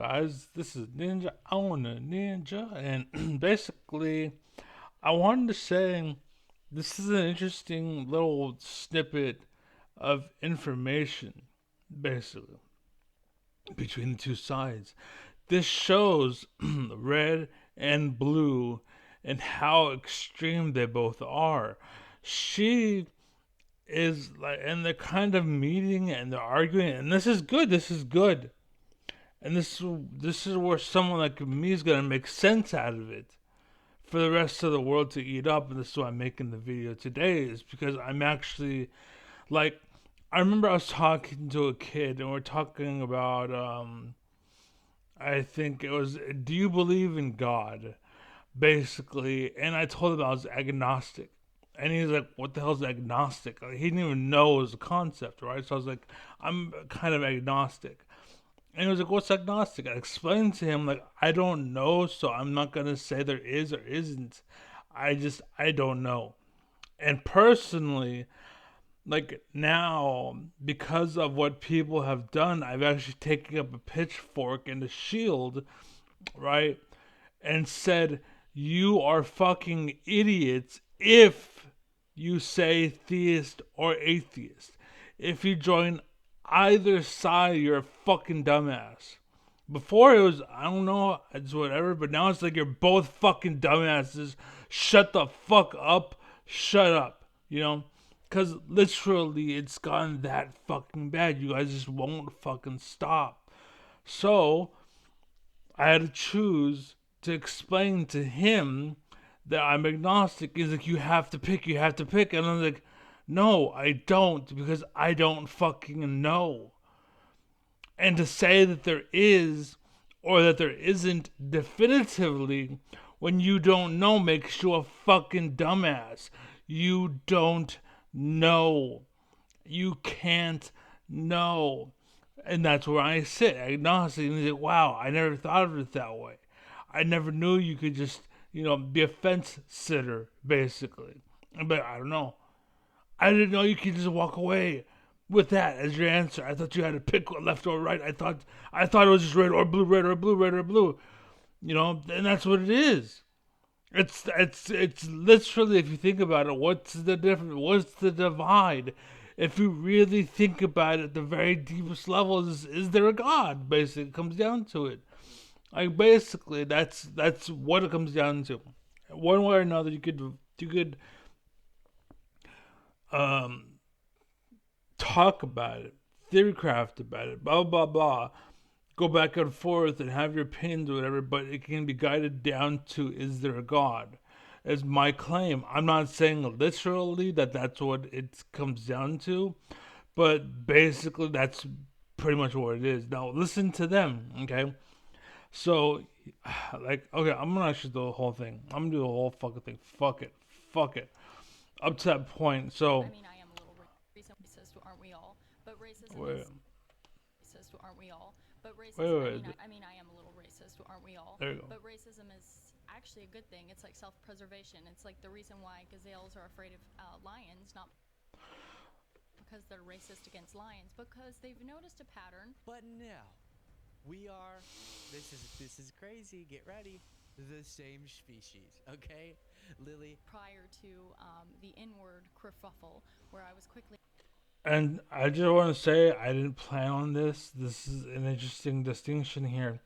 Guys, this is Ninja. I want a Ninja, and basically, I wanted to say this is an interesting little snippet of information, basically, between the two sides. This shows red and blue and how extreme they both are. She is like, and they're kind of meeting and they're arguing, and this is good. This is good. And this is where someone like me is gonna make sense out of it for the rest of the world to eat up. And this is why I'm making the video today, is because I'm actually like, I remember I was talking to a kid and we're talking about I think it was, do you believe in God, basically. And I told him I was agnostic. And he's like, what the hell is agnostic? Like, he didn't even know it was a concept, right? So I was like, I'm kind of agnostic. And he was like, what's agnostic? I explained to him, like, I don't know, so I'm not going to say there is or isn't. I don't know. And personally, like, now, because of what people have done, I've actually taken up a pitchfork and a shield, right? And said, you are fucking idiots if you say theist or atheist. If you join either side, you're a fucking dumbass. Before it was, I don't know, it's whatever, but now it's like you're both fucking dumbasses. Shut the fuck up. Shut up. You know? Because literally, it's gotten that fucking bad. You guys just won't fucking stop. So, I had to choose to explain to him that I'm agnostic. He's like, you have to pick, you have to pick. And I'm like, no, I don't, because I don't fucking know. And to say that there is or that there isn't definitively when you don't know makes you a fucking dumbass. You don't know. You can't know. And that's where I sit, agnostic. And he's like, wow, I never thought of it that way. I never knew you could just, be a fence sitter, basically. But I don't know. I didn't know you could just walk away with that as your answer. I thought you had to pick left or right. I thought it was just red or blue, red or blue, red or blue. And that's what it is. It's literally, if you think about it, what's the difference? What's the divide? If you really think about it, at the very deepest level, is there a God? Basically, it comes down to it. Like, basically, that's what it comes down to. One way or another, you could um talk about it, theory craft about it, blah blah blah, go back and forth and have your opinions or whatever, but it can be guided down to, is there a God? Is my claim. I'm not saying literally that that's what it comes down to, but basically that's pretty much what it is. Now listen to them, okay? So, like, okay, I'm gonna actually do the whole thing. I'm gonna do the whole fucking thing. Fuck it, fuck it. Up to that point, I so mean, I am a little racist, aren't we all? But racism wait, is racist, aren't we all? But wait, racism, wait. I mean, I am a little racist, aren't we all? There you go. But racism is actually a good thing. It's like self-preservation. It's like the reason why gazelles are afraid of lions, not because they're racist against lions, because they've noticed a pattern. But now, we are. This is crazy. Get ready. The same species, okay? Lily. Prior to the inward kerfuffle, where I was quickly. And I just want to say I didn't plan on this. This is an interesting distinction here,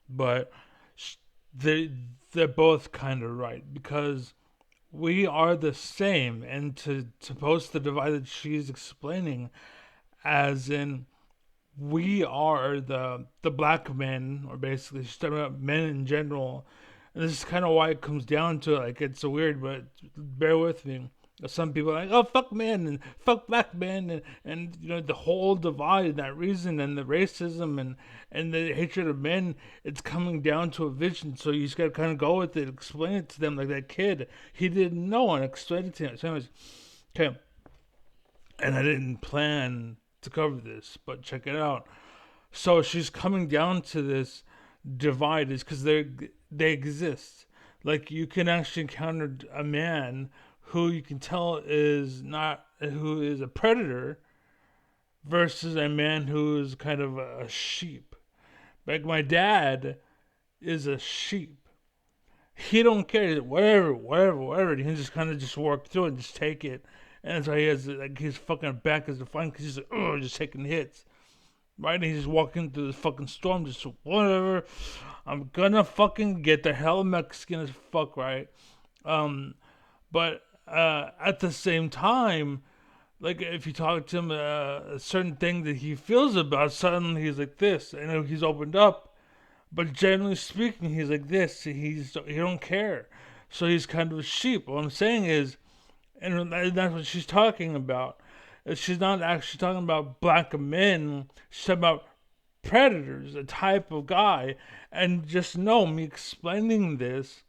but they they're both kind of right, because we are the same. And to post the divide that she's explaining, as in, we are the black men, or basically she's talking about men in general. And this is kind of why it comes down to it. Like, it's so weird, but bear with me. Some people are like, oh, fuck men and fuck black men, and the whole divide and that reason and the racism and the hatred of men. It's coming down to a vision, so you just gotta kind of go with it, explain it to them, like that kid. He didn't know, and explain it to him. So anyways, okay, and I didn't plan to cover this, but check it out. So she's coming down to this divide is because they exist. Like, you can actually encounter a man who you can tell is not, who is a predator, versus a man who is kind of a sheep, Like my dad is a sheep. He don't care whatever. He can just kind of just work through it and just take it. And that's why he has like his fucking back is defined because he's like, just taking hits. Right? And he's just walking through the fucking storm, just whatever. I'm gonna fucking get the hell Mexican as fuck, right? Um, but at the same time, like if you talk to him a certain thing that he feels about, suddenly he's like this, and he's opened up. But generally speaking, he's like this. He don't care. So he's kind of a sheep. What I'm saying is, and that's what she's talking about. She's not actually talking about black men. She's talking about predators, a type of guy. And just know me explaining this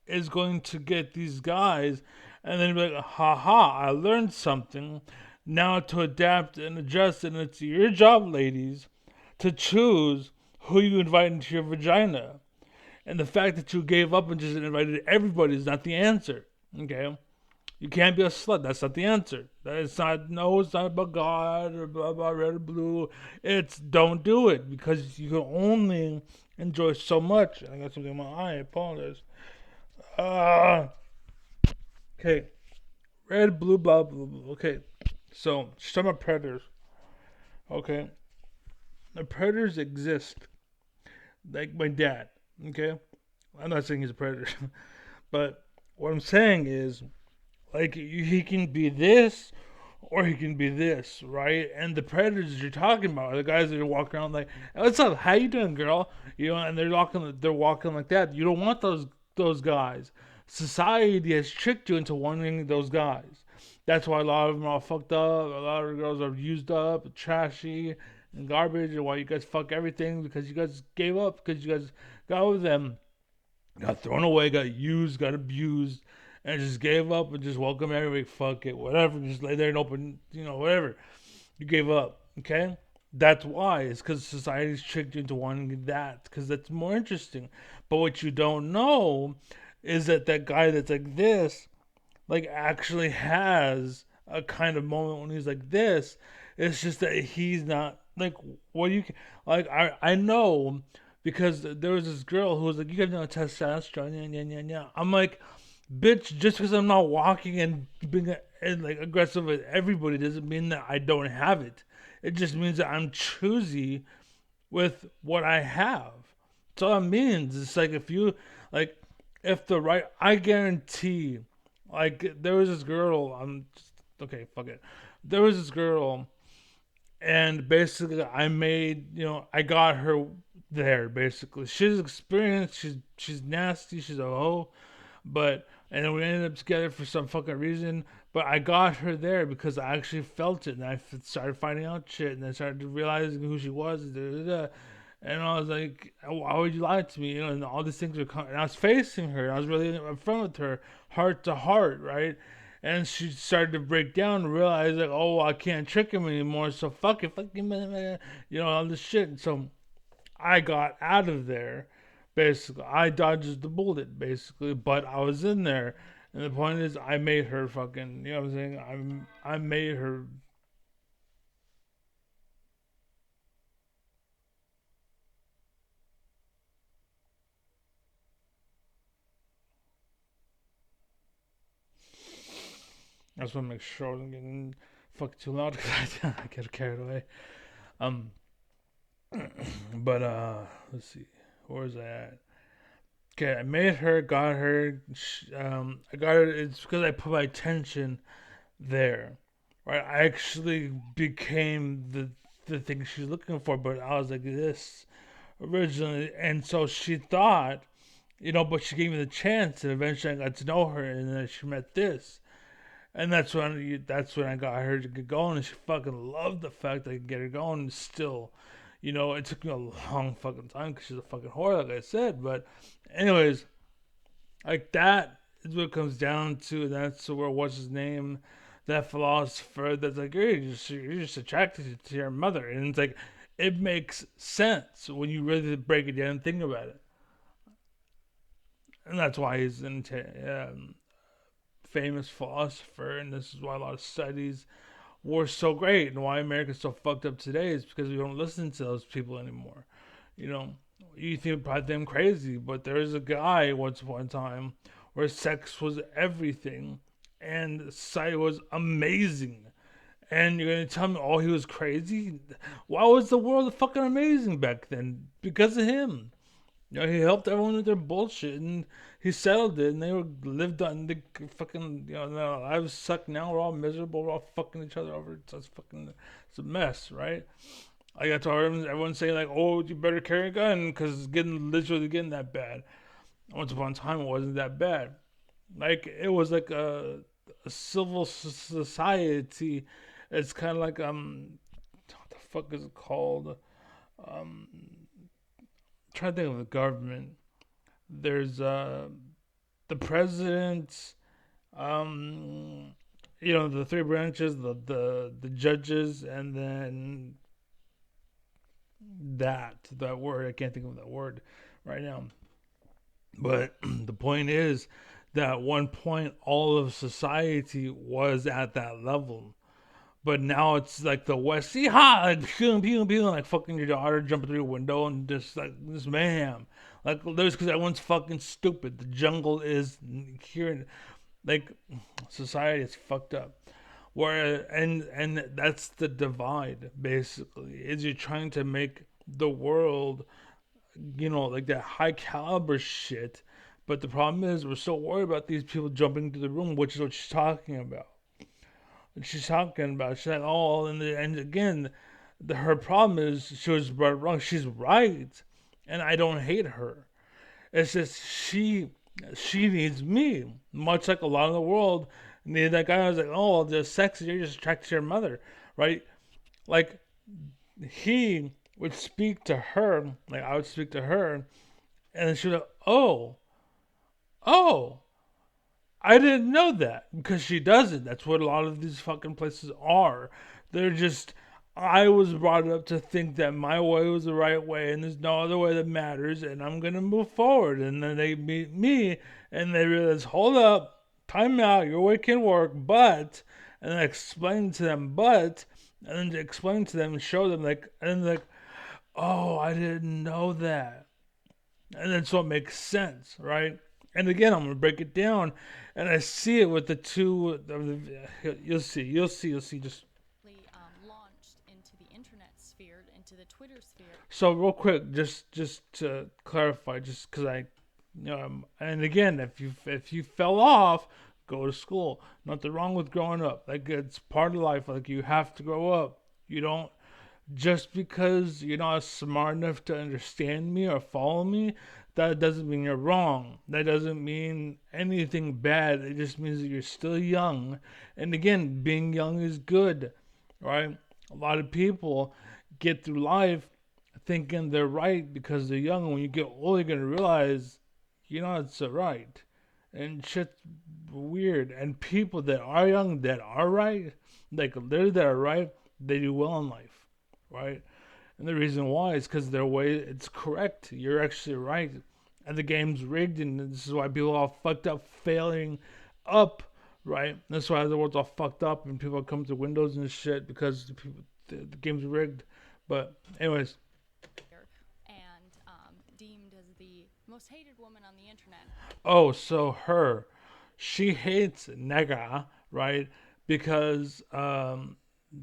is going to get these guys, and then be like, haha, I learned something. Now to adapt and adjust, and it's your job, ladies, to choose who you invite into your vagina. And the fact that you gave up and just invited everybody is not the answer. Okay? You can't be a slut. That's not the answer. It's not, no, it's not about God or blah, blah, red or blue. It's don't do it because you can only enjoy so much. I got something in my eye. I apologize. Okay. Red, blue, blah, blah, blah. Okay. So, some are predators. Okay. The predators exist. Like my dad. Okay. I'm not saying he's a predator. But what I'm saying is, like, he can be this or he can be this, right? And the predators you're talking about are the guys that are walking around like, hey, what's up? How you doing, girl? You know, and they're walking like that. You don't want those guys. Society has tricked you into wanting those guys. That's why a lot of them are all fucked up. A lot of the girls are used up, trashy, and garbage. And why you guys fuck everything because you guys gave up because you guys got with them, got thrown away, got used, got abused, and just gave up and just welcome everybody. Fuck it, whatever. Just lay there and open, whatever. You gave up, okay? That's why. It's because society's tricked you into wanting that because that's more interesting. But what you don't know is that guy that's like this, like actually has a kind of moment when he's like this. It's just that he's not like what you can, like. I know because there was this girl who was like, "You got no testosterone." Yeah, yeah, yeah. I'm like, bitch, just because I'm not walking and being like aggressive with everybody doesn't mean that I don't have it. It just means that I'm choosy with what I have. That's all it means. It's like if you like, if the right, I guarantee, like there was this girl. I'm just okay. Fuck it. There was this girl, and basically I made, I got her there. Basically, she's experienced. She's nasty. She's a hoe, but and then we ended up together for some fucking reason. But I got her there because I actually felt it, and I started finding out shit, and I started realizing who she was. And I was like, why would you lie to me? And all these things were coming. And I was facing her. And I was really in front with her, heart to heart, right? And she started to break down and realize, like, oh, I can't trick him anymore. So fuck him, all this shit. And so I got out of there, basically. I dodged the bullet, basically. But I was in there. And the point is, I made her fucking, you know what I'm saying? I made her. I just want to make sure I wasn't getting fucking too loud because I get carried away. Um, but let's see, where was I at? Okay, I made her, got her. I got her. It's because I put my attention there, right? I actually became the thing she's looking for, but I was like this originally, and so she thought, but she gave me the chance, and eventually I got to know her, and then she met this. And that's when I got her to get going, and she fucking loved the fact that I could get her going. Still, it took me a long fucking time because she's a fucking whore, like I said. But, anyways, like that is what it comes down to. That's where what's his name, that philosopher that's like, you're just attracted to your mother, and it's like it makes sense when you really break it down and think about it. And that's why he's into famous philosopher, and this is why a lot of studies were so great, and why America's so fucked up today is because we don't listen to those people anymore. You know, you think probably think I'm crazy, but there was a guy once upon a time where sex was everything and sight was amazing. And you're gonna tell me, oh, he was crazy? Why was the world fucking amazing back then? Because of him. You know, he helped everyone with their bullshit, and he settled it, and they were lived on the fucking. You know, their lives suck now. We're all miserable. We're all fucking each other over. It's a mess, right? I got to everyone saying like, "Oh, you better carry a gun because it's literally getting that bad." Once upon a time, it wasn't that bad. Like it was like a civil society. It's kind of like what the fuck is it called? Um, trying to think of the government. There's the president, um, you know, the three branches, the judges, and then that word. I can't think of that word right now. But the point is that at one point all of society was at that level. But now it's like the West, yeehaw, like pew pew pew, like fucking your daughter jumping through your window and just like this mayhem. Like there's because everyone's fucking stupid. The jungle is here, like society is fucked up. Where and that's the divide basically. Is you're trying to make the world, you know, like that high caliber shit. But the problem is we're so worried about these people jumping into the room, which is what she's talking about. And she's talking about. She's like, oh, and again, her problem is she was brought wrong. She's right, and I don't hate her. It's just she needs me, much like a lot of the world needed that guy. I was like, oh, the sex, you're just attracted to your mother, right? Like he would speak to her, like I would speak to her, and she would, like, oh, I didn't know that because she doesn't. That's what a lot of these fucking places are. They're just. I was brought up to think that my way was the right way, and there's no other way that matters, and I'm gonna move forward. And then they meet me, and they realize, hold up, time out, your way can work, but, and I explain to them, but, and then explain to them and show them, like, and like, oh, I didn't know that. And then so it makes sense, right? And again, I'm gonna break it down, and I see it with the two. You'll see. Just Launched into the internet sphere, into the Twitter sphere. so real quick, just to clarify, just because and again, if you fell off, go to school. Nothing wrong with growing up. Like it's part of life. Like you have to grow up. You don't just because you're not smart enough to understand me or follow me, that doesn't mean you're wrong. That doesn't mean anything bad. It just means that you're still young. And again, being young is good, right? A lot of people get through life thinking they're right because they're young. And when you get older, you're going to realize you're not so right. And shit's weird. And people that are young, that are right, like literally that are right, they do well in life, right? And the reason why is because their way, it's correct. You're actually right. And the game's rigged, and this is why people are all fucked up, failing up, right? That's why the world's all fucked up, and people come to Windows and shit because the game's rigged. But, anyways. And deemed as the most hated woman on the internet. Oh, so her. She hates nega, right? Because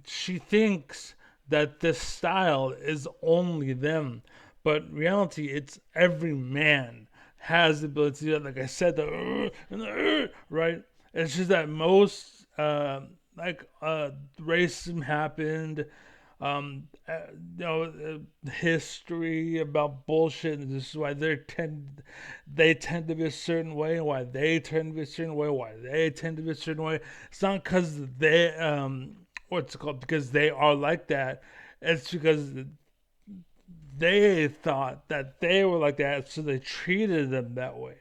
she thinks that this style is only them. But in reality, it's every man has the ability to do that. Like I said, and the right? It's just that most racism happened. History about bullshit. And this is why they tend to be a certain way, and why they tend to be a certain way, why they tend to be a certain way. It's not because they what's it called? Because they are like that. It's because they thought that they were like that, so they treated them that way.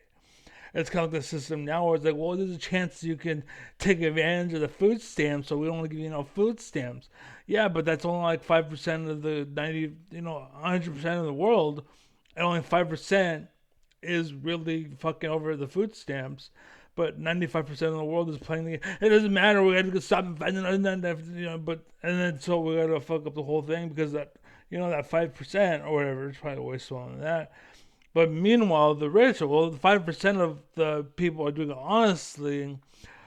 It's kind of like the system now where it's like, well, there's a chance you can take advantage of the food stamps, so we don't want to give you no food stamps. Yeah, but that's only like 5% of the 100% of the world, and only 5% is really fucking over the food stamps. But 95% of the world is playing the game. It doesn't matter. We got to stop and find but and then so we got to fuck up the whole thing because that that 5% or whatever. It's probably way smaller than that. But meanwhile, the rich, well, the 5% of the people are doing it honestly,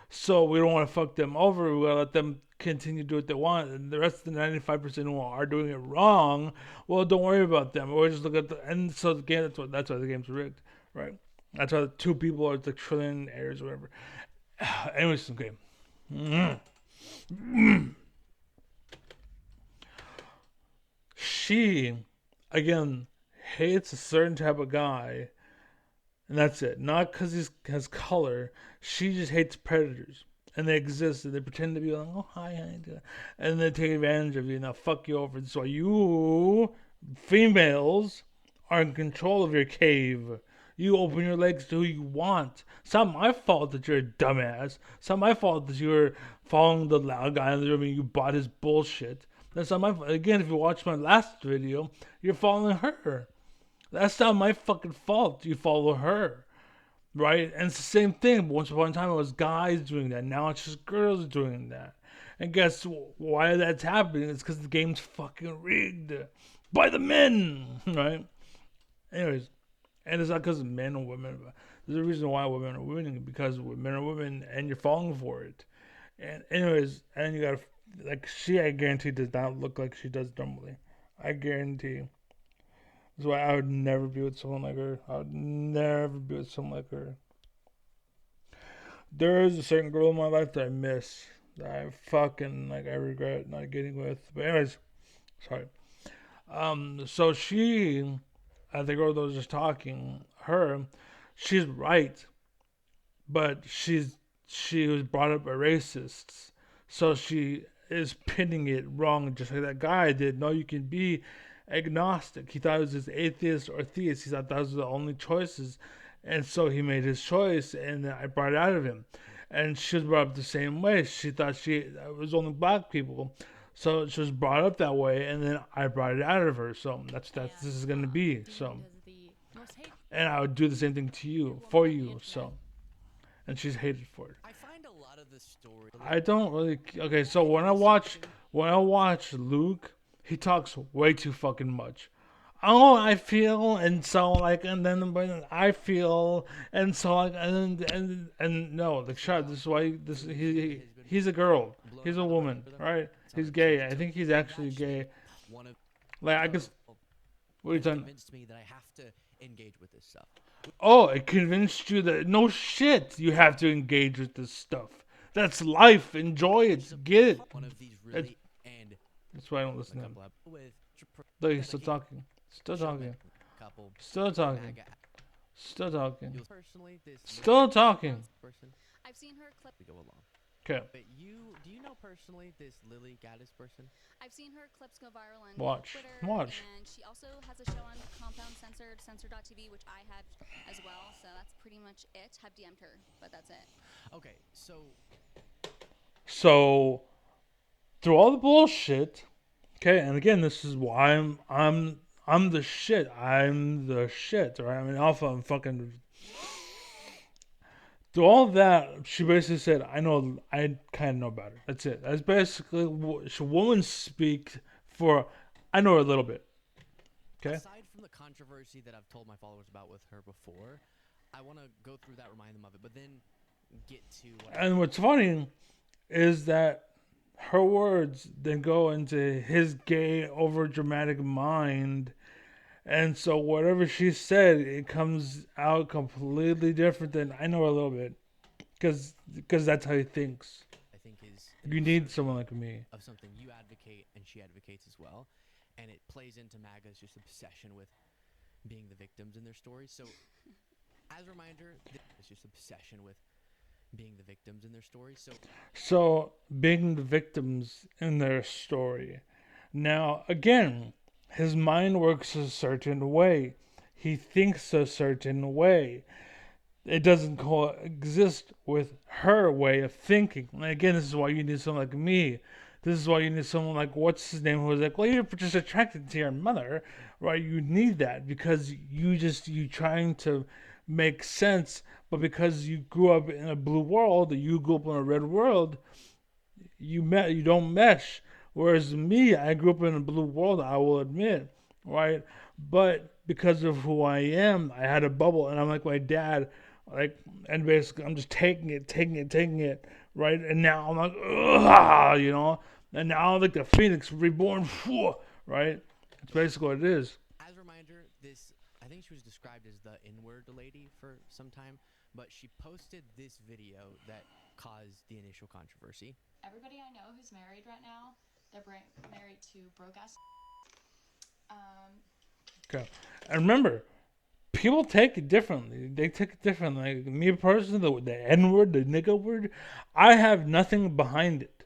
so we don't want to fuck them over. We gotta let them continue to do what they want. And the rest of the 95% who are doing it wrong, well, don't worry about them. Or just look at the and so the game. That's why the game's rigged, right? That's why the two people are the trillionaires or whatever. Anyways, okay. She, again, hates a certain type of guy, and that's it. Not because he has color. She just hates predators. And they exist, and they pretend to be like, oh, hi, and they take advantage of you. Now, fuck you over. So you, females, are in control of your cave. You open your legs to who you want. It's not my fault that you're a dumbass. It's not my fault that you're following the loud guy in the room and you bought his bullshit. That's not my fault. Again, if you watch my last video, you're following her. That's not my fucking fault. You follow her. Right? And it's the same thing. But once upon a time, it was guys doing that. Now it's just girls doing that. And guess why that's happening? It's because the game's fucking rigged by the men. Right? Anyways. And it's not because of men or women. But there's a reason why women are winning. Because men are women and you're falling for it. And anyways, and you gotta, like, she, I guarantee, does not look like she does normally. I guarantee. That's why I would never be with someone like her. I would never be with someone like her. There is a certain girl in my life that I miss. That I fucking, like, I regret not getting with. But anyways, sorry. So she, the girl that was just talking, her, she's right. But she was brought up by racists. So she is pinning it wrong just like that guy did. No, you can be agnostic. He thought it was just atheist or theist. He thought those were the only choices. And so he made his choice, and I brought it out of him. And she was brought up the same way. She thought it was only black people. So she was brought up that way, and then I brought it out of her. So that's this is going to be. So, and I would do the same thing to you, for you. So, and she's hated for it. I find a lot of the story. I don't really. Okay, so when I watch Luke, he talks way too fucking much. Oh, I feel, and so like, and then I feel, and so like, and no, like, shut. This is why he's a girl. He's a woman, right? He's gay. I think he's actually gay. Like, I guess. What are you talking? Convinced me that I have to engage with this stuff. Oh, it convinced you that no shit, you have to engage with this stuff. That's life. Enjoy it. Get it. One of these really and that's why I don't listen to him. with Look, he's still talking. Still talking. Still talking. Still talking. Personally, this Still talking. person, I've seen her clip. we go along. Okay. But do you know personally this Lily Gaddis person? I've seen her clips go viral on Watch. Twitter. Watch. And she also has a show on Compound Censored, Censor.tv, which I have as well. So that's pretty much it. I've DM'd her, but that's it. Okay, So through all the bullshit, okay, and again, this is why I'm the shit. I'm the shit, right? I mean, Alpha, I'm fucking. Through all that, she basically said, I kind of know about her. That's it. That's basically woman speak for, I know her a little bit. Okay? aside from the controversy that I've told my followers about with her before, I want to go through that, remind them of it, but then get to And what's funny is that her words then go into his gay, over dramatic mind. And so whatever she said, it comes out completely different than I know a little bit. Because that's how he thinks. I think is You need someone like me. of something you advocate and she advocates as well, and it plays into MAGA's just obsession with being the victims in their stories. So, as a reminder, it's just obsession with being the victims in their stories. So being the victims in their story. Now, again, his mind works a certain way. He thinks a certain way. It doesn't coexist with her way of thinking. And again, this is why you need someone like me. This is why you need someone like, what's his name, who was like, well, you're just attracted to your mother, right? You need that because you trying to make sense, but because you grew up in a blue world, you grew up in a red world, you don't mesh Whereas me, I grew up in a blue world, I will admit, right? But because of who I am, I had a bubble, and I'm like my dad, like, and basically I'm just taking it, right? And now I'm like, ugh, and now I'm like the phoenix reborn, right? It's basically what it is. As a reminder, this, I think she was described as the N-word lady for some time, but she posted this video that caused the initial controversy. Everybody I know who's married right now, they're married to broke ass. Okay, and remember, people take it differently. They take it differently. Like me personally, the N word, the nigga word, I have nothing behind it.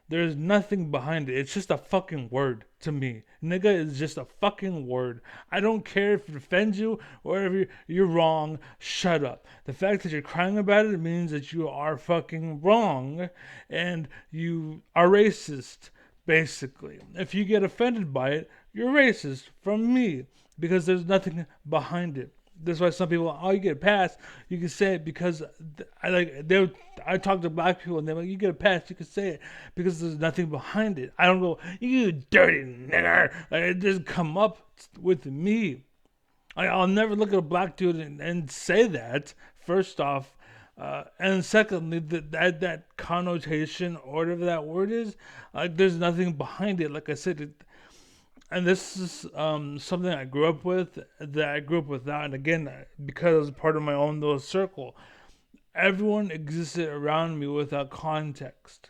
There's nothing behind it. It's just a fucking word to me. Nigga is just a fucking word. I don't care if it offends you or if you're wrong. Shut up. The fact that you're crying about it means that you are fucking wrong and you are racist, basically. If you get offended by it, you're racist from me because there's nothing behind it. That's why some people, oh, you get a pass. You can say it because I talk to black people and they're like, you get a pass. You can say it because there's nothing behind it. I don't go, you dirty nigger. Like, it doesn't come up with me. I'll never look at a black dude and say that. First off, and secondly, that connotation or whatever that word is, there's nothing behind it. Like I said, and this is something I grew up with, that I grew up without. And again, because I was part of my own little circle, everyone existed around me without context.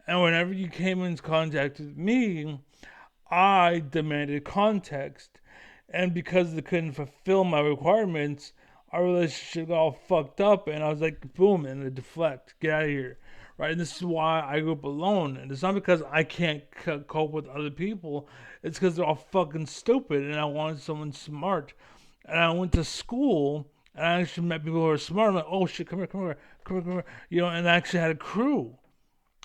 And whenever you came into contact with me, I demanded context. And because they couldn't fulfill my requirements, our relationship got all fucked up. And I was like, boom, and it deflect. Get out of here. Right? And this is why I grew up alone. And it's not because I can't cope with other people. It's because they're all fucking stupid. And I wanted someone smart. And I went to school. And I actually met people who were smart. I'm like, oh shit, come here. And I actually had a crew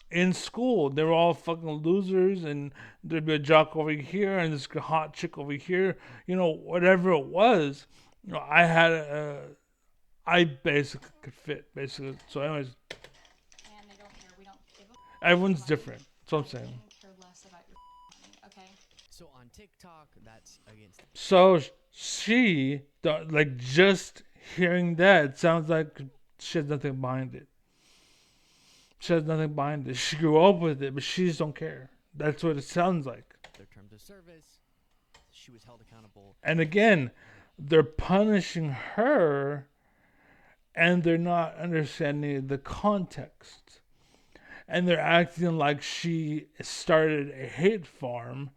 in school. They were all fucking losers. And there'd be a jock over here. And this hot chick over here. Whatever it was. I basically could fit. Basically. So anyways. And they don't care. We don't give a Everyone's different. That's what I'm saying. care less about your money, okay? So on TikTok, that's against. So she, like, just hearing that, it sounds like she has nothing behind it. She has nothing behind it. She grew up with it, but she just don't care. That's what it sounds like. Their terms of service. She was held accountable. And again, they're punishing her, and they're not understanding the context. And they're acting like she started a hate farm,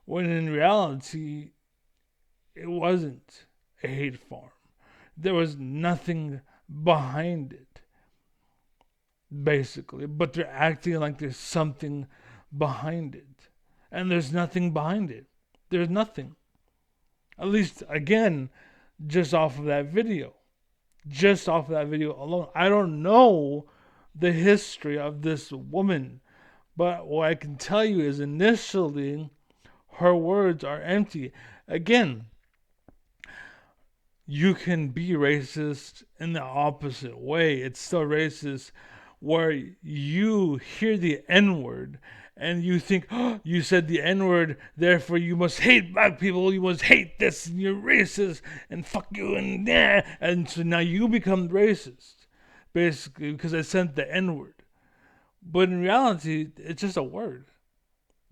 when in reality, it wasn't a hate farm. There was nothing behind it, basically. But they're acting like there's something behind it. And there's nothing behind it. There's nothing. At least, again, just off of that video. Just off of that video alone. I don't know the history of this woman. But what I can tell you is initially, her words are empty. Again, you can be racist in the opposite way. It's still racist where you hear the N-word and you think, oh, you said the N-word, therefore you must hate black people, you must hate this, and you're racist, and fuck you, and yeah. And so now you become racist, basically, because I sent the N-word. But in reality, it's just a word.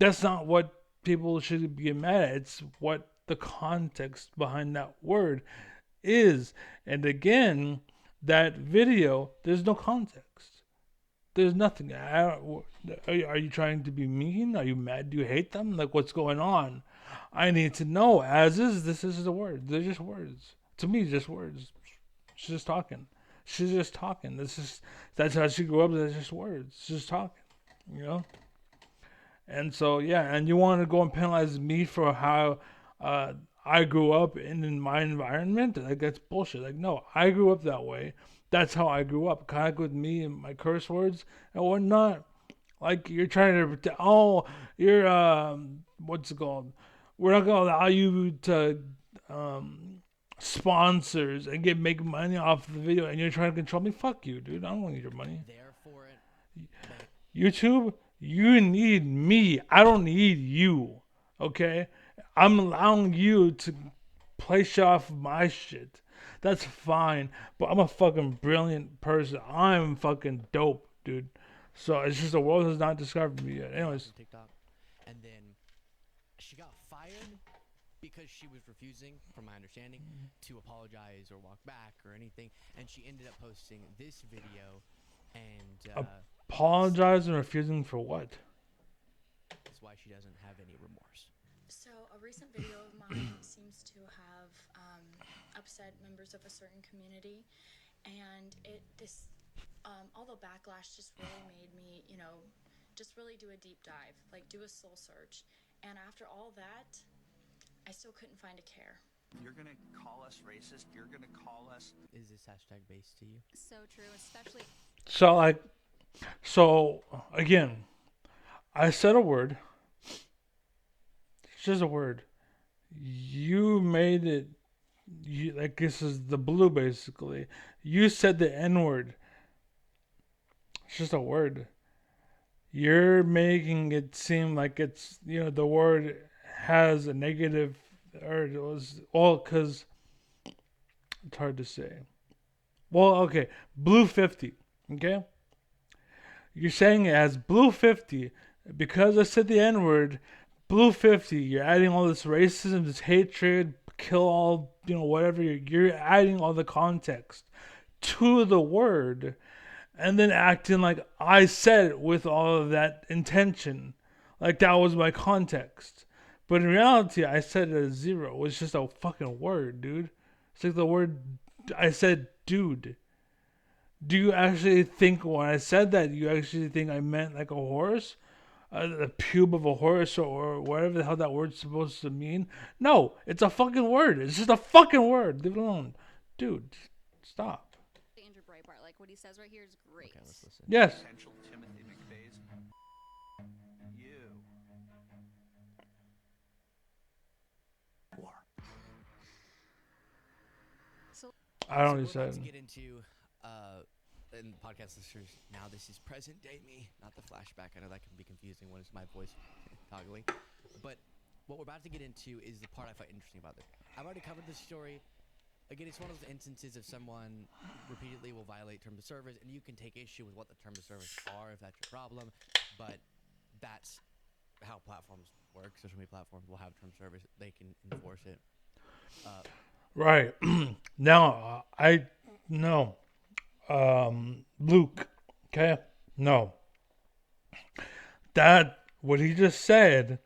That's not what people should get mad at. It's what the context behind that word is. And again, that video, there's no context. There's nothing. Are you trying to be mean? Are you mad? Do you hate them? Like, what's going on? I need to know. As is, this is the word. They're just words. To me, just words. She's just talking. She's just talking. That's how she grew up. That's just words. She's just talking. And so, yeah, and you want to go and penalize me for how I grew up in my environment? Like, that's bullshit. Like, no, I grew up that way. That's how I grew up. Kind of with me and my curse words and whatnot. Like, you're trying to pretend, oh, you're, what's it called? We're not going to allow you to sponsors and make money off the video, and you're trying to control me. Fuck you, dude. I don't want your money. There for it. YouTube, You need me. I don't need you. Okay? I'm allowing you to play shit off of my shit. That's fine. But I'm a fucking brilliant person. I'm fucking dope, dude. So it's just the world has not discovered me yet. Anyways. TikTok, and then she got fired because she was refusing, from my understanding, to apologize or walk back or anything, and she ended up posting this video, and Apologize and refusing for what? that's why she doesn't have any remorse. So, a recent video of mine seems to have upset members of a certain community, and all the backlash just really made me, just really do a deep dive, like do a soul search. And after all that, I still couldn't find a care. You're gonna call us racist. You're gonna call us. Is this hashtag based to you? So true, especially. So again, I said a word. It's just a word. You made it. Like this is the blue basically. You said the N word. It's just a word. You're making it seem like it's the word has a negative, or it was all because it's hard to say. Well, okay, blue 50. Okay, you're saying it as blue 50 because I said the N word. Blue 50. You're adding all this racism, this hatred, kill all, whatever. You're adding all the context to the word, and then acting like I said it with all of that intention, like that was my context. But in reality, I said it as zero. It was just a fucking word, dude. It's like the word I said, dude. Do you actually think when I said that, you actually think I meant like a horse? The pube of a horse or whatever the hell that word's supposed to mean? No, it's a fucking word. It's just a fucking word. Leave it alone. Dude, stop. Andrew Breitbart, like what he says right here is great. Okay, let's listen. Yes. Potential Timothy McVeigh's. You. War. I don't know So what we're about he to said. get into, and podcast listeners, now this is present day me, not the flashback. I know that can be confusing when it's my voice toggling. But what we're about to get into is the part I find interesting about this. I've already covered this story. Again, it's one of those instances of someone repeatedly will violate terms of service, and you can take issue with what the terms of service are if that's your problem. But that's how platforms work. Social media platforms will have terms of service. They can enforce it. Right. Now, I no. Luke. Okay? No. That, what he just said,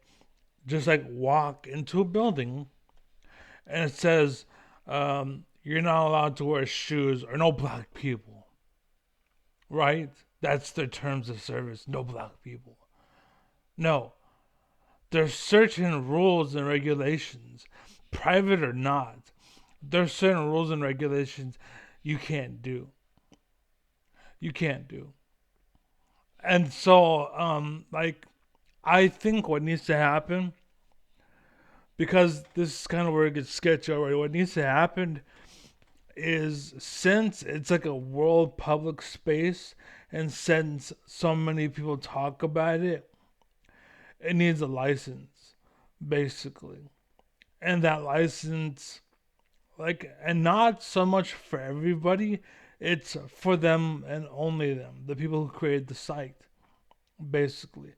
just like walk into a building and it says, you're not allowed to wear shoes or no black people. Right? That's their terms of service. No black people. No. There's certain rules and regulations, private or not. There's certain rules and regulations you can't do. You can't do. And so, I think what needs to happen, because this is kind of where it gets sketchy already, what needs to happen is, since it's like a world public space, and since so many people talk about it, it needs a license, basically. And that license, and not so much for everybody, it's for them and only them, the people who created the site, basically.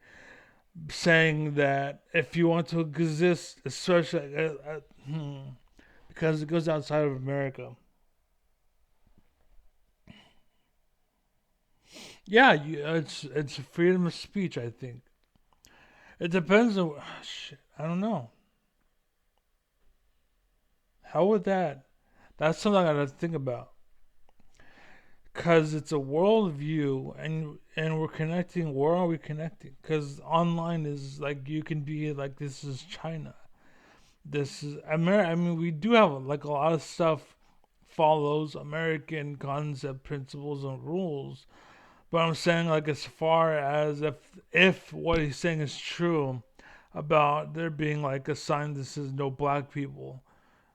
Saying that if you want to exist, especially because it goes outside of America. Yeah, it's freedom of speech, I think. It depends on shit, I don't know. How would that? That's something I gotta think about. Cause it's a worldview, and we're connecting. Where are we connecting? Cause online is like you can be like, this is China, this is America. I mean, we do have like a lot of stuff follows American concept, principles, and rules. But I'm saying, like, as far as if what he's saying is true about there being like a sign that says no black people,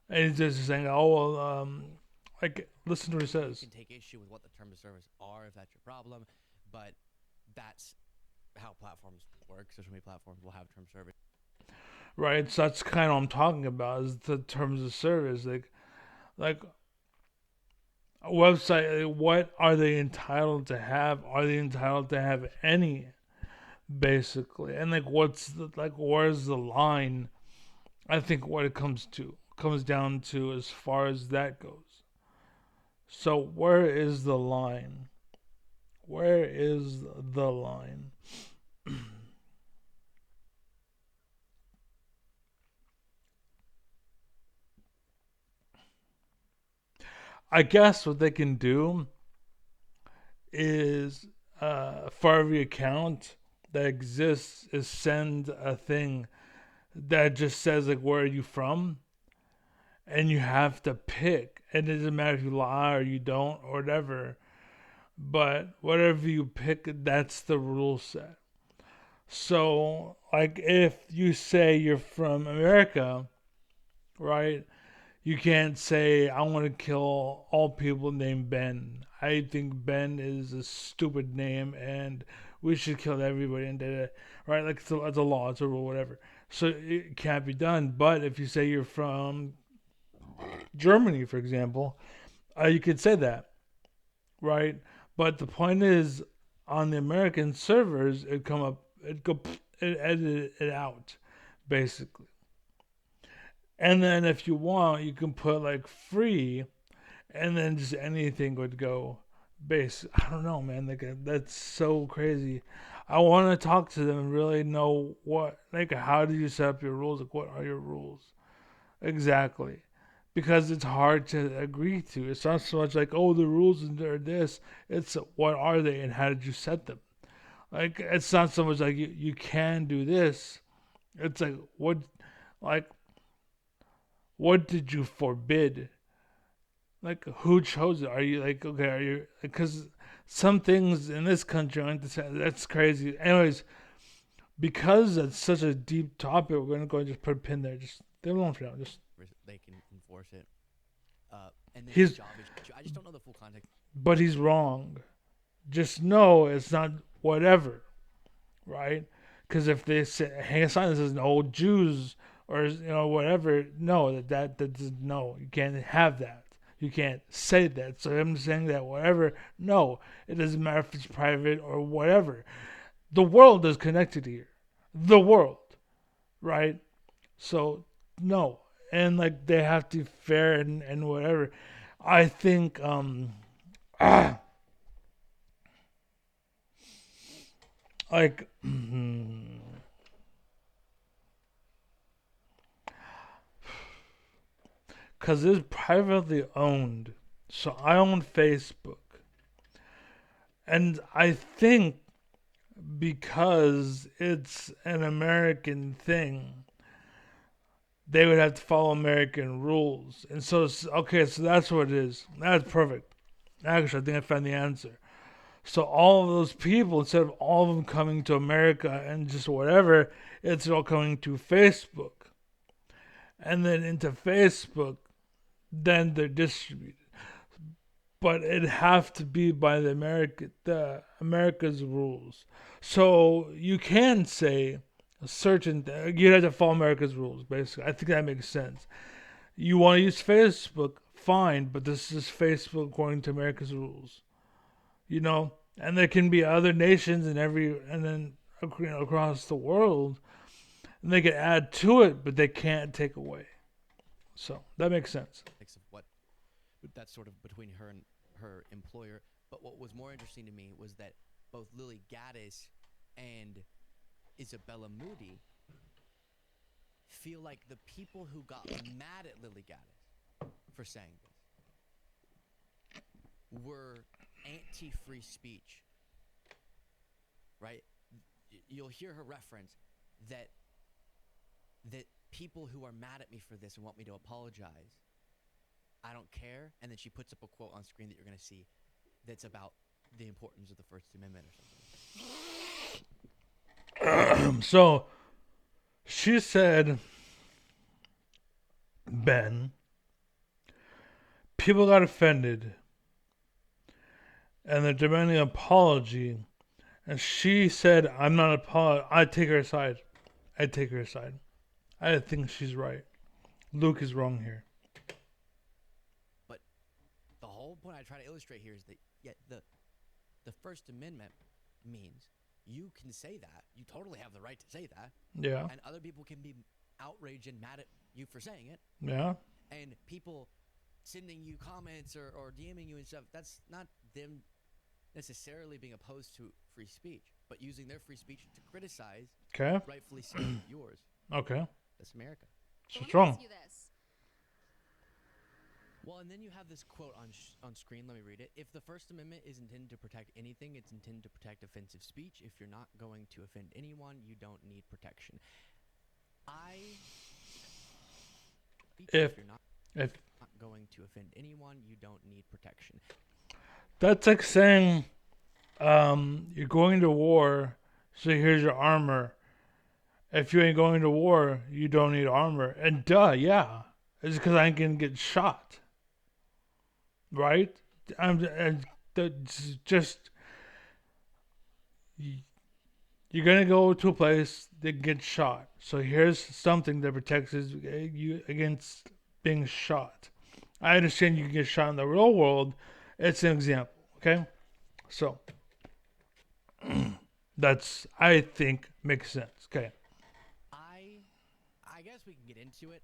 and he's just saying, oh well, like, listen to what he You says. can take issue with what the terms of service are if that's your problem, but that's how platforms work. Social media platforms will have term service. right? So that's kind of what I'm talking about is the terms of service. Like a website, like, what are they entitled to have? Are they entitled to have any, basically? And like, where's the line? I think what it comes down to as far as that goes. So where is the line? Where is the line? I guess what they can do is, for every account that exists, is send a thing that just says like, where are you from, and you have to pick. It doesn't matter if you lie or you don't or whatever, but whatever you pick, that's the rule set. So like, if you say you're from America, right? You can't say I want to kill all people named Ben. I think Ben is a stupid name and we should kill everybody and right? Like, it's a law, it's a rule, whatever. So it can't be done. But if you say you're from Germany, for example, you could say that, right? But the point is, on the American servers, it edit it out, basically. And then if you want, you can put like free, and then just anything would go base. I don't know, man. Like, that's so crazy. I want to talk to them and really know how do you set up your rules? Like, what are your rules exactly? Because it's hard to agree to. It's not so much like, oh, the rules are this. It's what are they and how did you set them? Like, it's not so much like you can do this. It's like, like what did you forbid? Like, who chose it? Are you like, okay, are you, because some things in this country aren't the same. That's crazy. Anyways, because it's such a deep topic, we're gonna go and just put a pin there. Just leave it alone for now. Just They can enforce it. And then he's, job issue. I just don't know the full context. but he's wrong. Just know it's not whatever, right? Because if they say, hang a sign that says "no Jews" or whatever, no, that does, no, you can't have that. You can't say that. So I'm saying that whatever, no, it doesn't matter if it's private or whatever. The world is connected here. The world, right? So no, and like, they have to be fair and whatever. I think like because it's privately owned. So I own Facebook, and I think because it's an American thing, they would have to follow American rules. And so, okay, so that's what it is. That's perfect. Actually, I think I found the answer. So all of those people, instead of all of them coming to America and just whatever, it's all coming to Facebook. And then into Facebook, then they're distributed. But it'd have to be by the America's rules. So you can say a certain you have to follow America's rules. Basically, I think that makes sense. You want to use Facebook, fine, but this is Facebook according to America's rules. And there can be other nations and then across the world, and they can add to it, but they can't take away. So that makes sense. Of what that's sort of between her and her employer. But what was more interesting to me was that both Lily Gaddis and Isabella Moody feel like the people who got mad at Lily Gaddis for saying this were anti-free speech, right? You'll hear her reference that people who are mad at me for this and want me to apologize, I don't care. And then she puts up a quote on screen that you're going to see that's about the importance of the First Amendment or something. So she said, Ben, people got offended and they're demanding an apology And she said, I'm not I take her side. I take her side. I think she's right. Luke is wrong here. But the whole point I try to illustrate here is that the First Amendment means you can say that. You totally have the right to say that. Yeah. And other people can be outraged and mad at you for saying it. Yeah. And people sending you comments or DMing you and stuff, that's not them necessarily being opposed to free speech, but using their free speech to criticize, Okay. rightfully so, yours. Okay. That's America. So Let what's me wrong? ask you this. Well, and then you have this quote on screen. Let me read it. If the First Amendment is intended to protect anything, it's intended to protect offensive speech. If you're not going to offend anyone, you don't need protection. If you're not If going to offend anyone, you don't need protection. that's like saying, you're going to war, so here's your armor. If you ain't going to war, you don't need armor. And yeah, it's because I ain't gonna get shot, right? That's just you're gonna go to a place that gets shot. So here's something that protects you against being shot. I understand you can get shot in the real world. It's an example, okay? So that's I think makes sense. Okay. I guess we can get into it.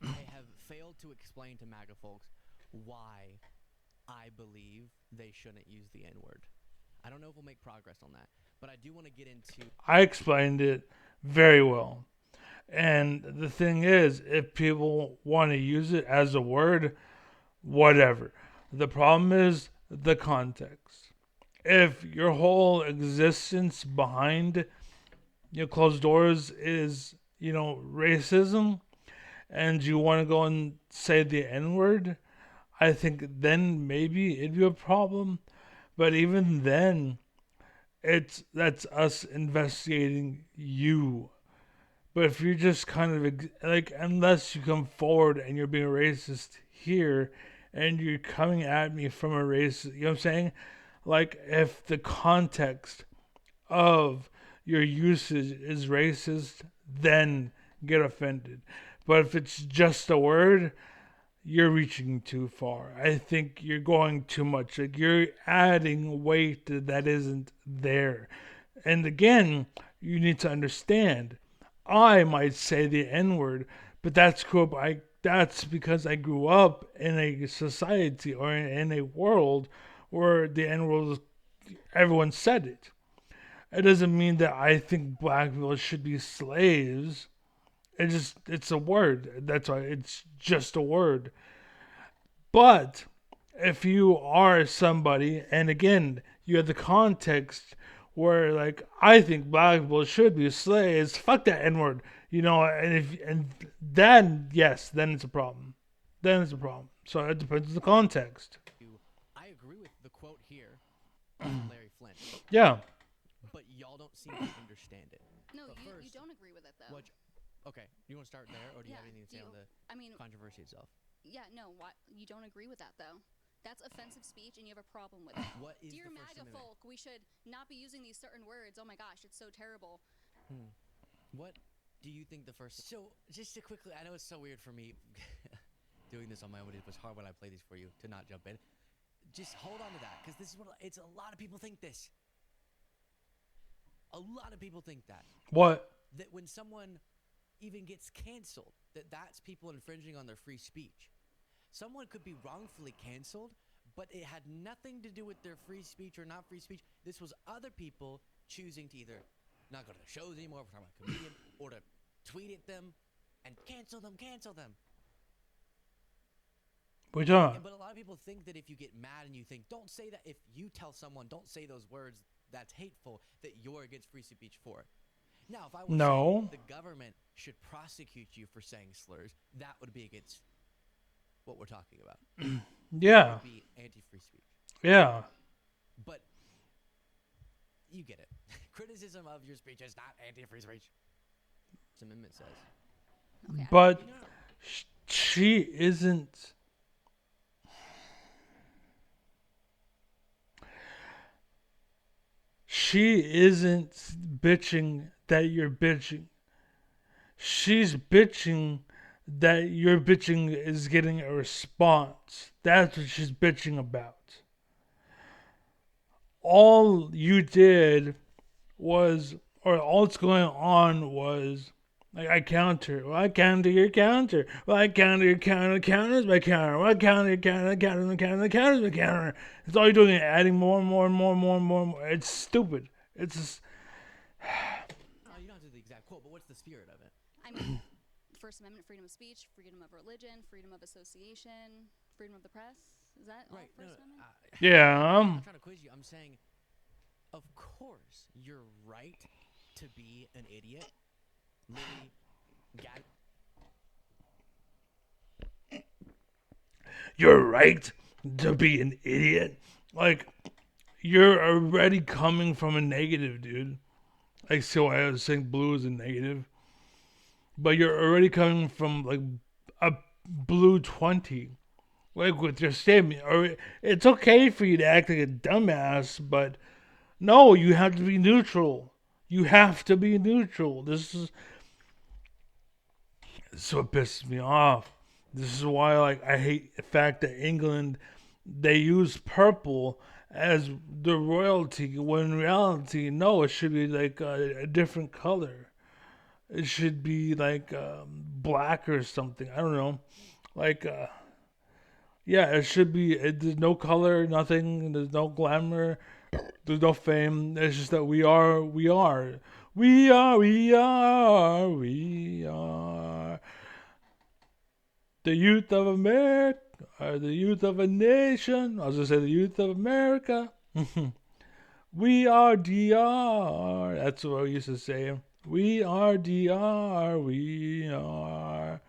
I have failed to explain to MAGA folks why I believe they shouldn't use the N-word. I don't know if we'll make progress on that, but I do want to get into... I explained it very well. And the thing is, if people want to use it as a word, whatever. The problem is the context. If your whole existence behind closed doors is, racism, and you want to go and say the N word, I think then maybe it'd be a problem. But even then, that's us investigating you. But if you're just kind of like, unless you come forward and you're being racist here, and you're coming at me from a race, you know what I'm saying? Like, if the context of your usage is racist, then get offended. But if it's just a word, you're reaching too far. I think you're going too much. Like, you're adding weight that isn't there. And again, you need to understand. I might say the N word, but that's cool. That's because I grew up in a society or in a world where the N word, everyone said it. It doesn't mean that I think black people should be slaves. It's a word. That's why it's just a word. But if you are somebody, and again, you have the context where, like, I think black people should be slaves, fuck that N word, and then yes, then it's a problem. Then it's a problem. So it depends on the context. I agree with the quote here from Larry Flint. Yeah. But y'all don't seem to understand it. No, But you first, don't agree with it though. Okay, you want to start there, or do you Yeah, have anything to say on the I mean, controversy itself? yeah, no, why you don't agree with that though? That's offensive speech, and you have a problem with it. What is Dear the First MAGA Amendment? folk, we should not be using these certain words. Oh my gosh, it's so terrible. What do you think the first? So just to quickly, I know it's so weird for me doing this on my own. It was hard when I play these for you to not jump in. Just hold on to that, because this is what it's. A lot of people think this. A lot of people think that. What? That when someone even gets canceled, that's people infringing on their free speech. Someone could be wrongfully canceled, but it had nothing to do with their free speech or not free speech. This was other people choosing to either not go to their shows anymore if we're talking about a comedian, or to tweet at them and cancel them. What you talking about? But a lot of people think that if you get mad and you think, don't say that, if you tell someone, don't say those words, that's hateful, that you're against free speech for it. Now, if I were saying the government should prosecute you for saying slurs, that would be against what we're talking about. Yeah. That would be anti-free speech. Yeah. But you get it. Criticism of your speech is not anti-free speech. This amendment says. Okay, But she isn't. she isn't bitching that you're bitching. She's bitching that your bitching is getting a response. That's what she's bitching about. All you did was, or all that's going on was, like, I counter. Well, I counter your counter. Well, I counter your counter. Counters my counter. Well, I counter your counter. Counter my counter. Counters my counter. It's all you're doing is adding more and more and more and more and more and more. It's stupid. It's just, Oh, you don't have to do the exact quote, but what's the spirit of it? I mean, First Amendment, freedom of speech, freedom of religion, freedom of association, freedom of the press. Is that all First Amendment? yeah. I'm not trying to quiz you. I'm saying, of course, you're right to be an idiot. Lily, You're right to be an idiot. Like, you're already coming from a negative, dude. Like, so I was saying blue is a negative. But you're already coming from, like, a blue 20. Like, with your statement. Or it's okay for you to act like a dumbass, but no, you have to be neutral. You have to be neutral. This is what pisses me off. This is why, like, I hate the fact that England, they use purple as the royalty, when in reality, no, it should be like a different color. It should be like black or something. I don't know. Like, yeah, it should be. There's no color, nothing. There's no glamour. There's no fame. It's just that we are. We are. We are. We are. We are. The youth of America, or the youth of a nation. I was gonna say the youth of America. We are DR. That's what I used to say. We are DR. We are.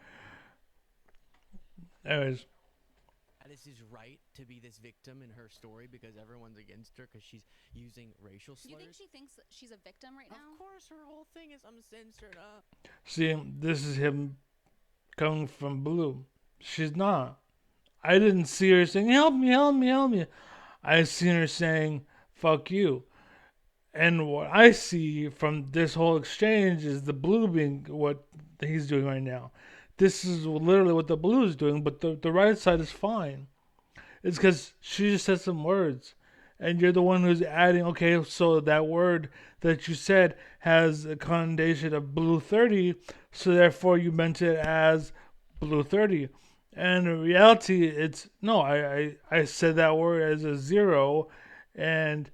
Anyways, Alice is right to be this victim in her story because everyone's against her because she's using racial slurs. You think she thinks that she's a victim right now? Of course, her whole thing is I'm censored. see, this is him coming from blue. She's not. I didn't see her saying, help me, help me, help me. I seen her saying, fuck you. And what I see from this whole exchange is the blue being what he's doing right now. This is literally what the blue is doing, but the right side is fine. It's because she just said some words. And you're the one who's adding, okay, so that word that you said has a connotation of blue 30, so therefore you meant it as blue 30. And in reality, it's, no, I said that word as a 0, and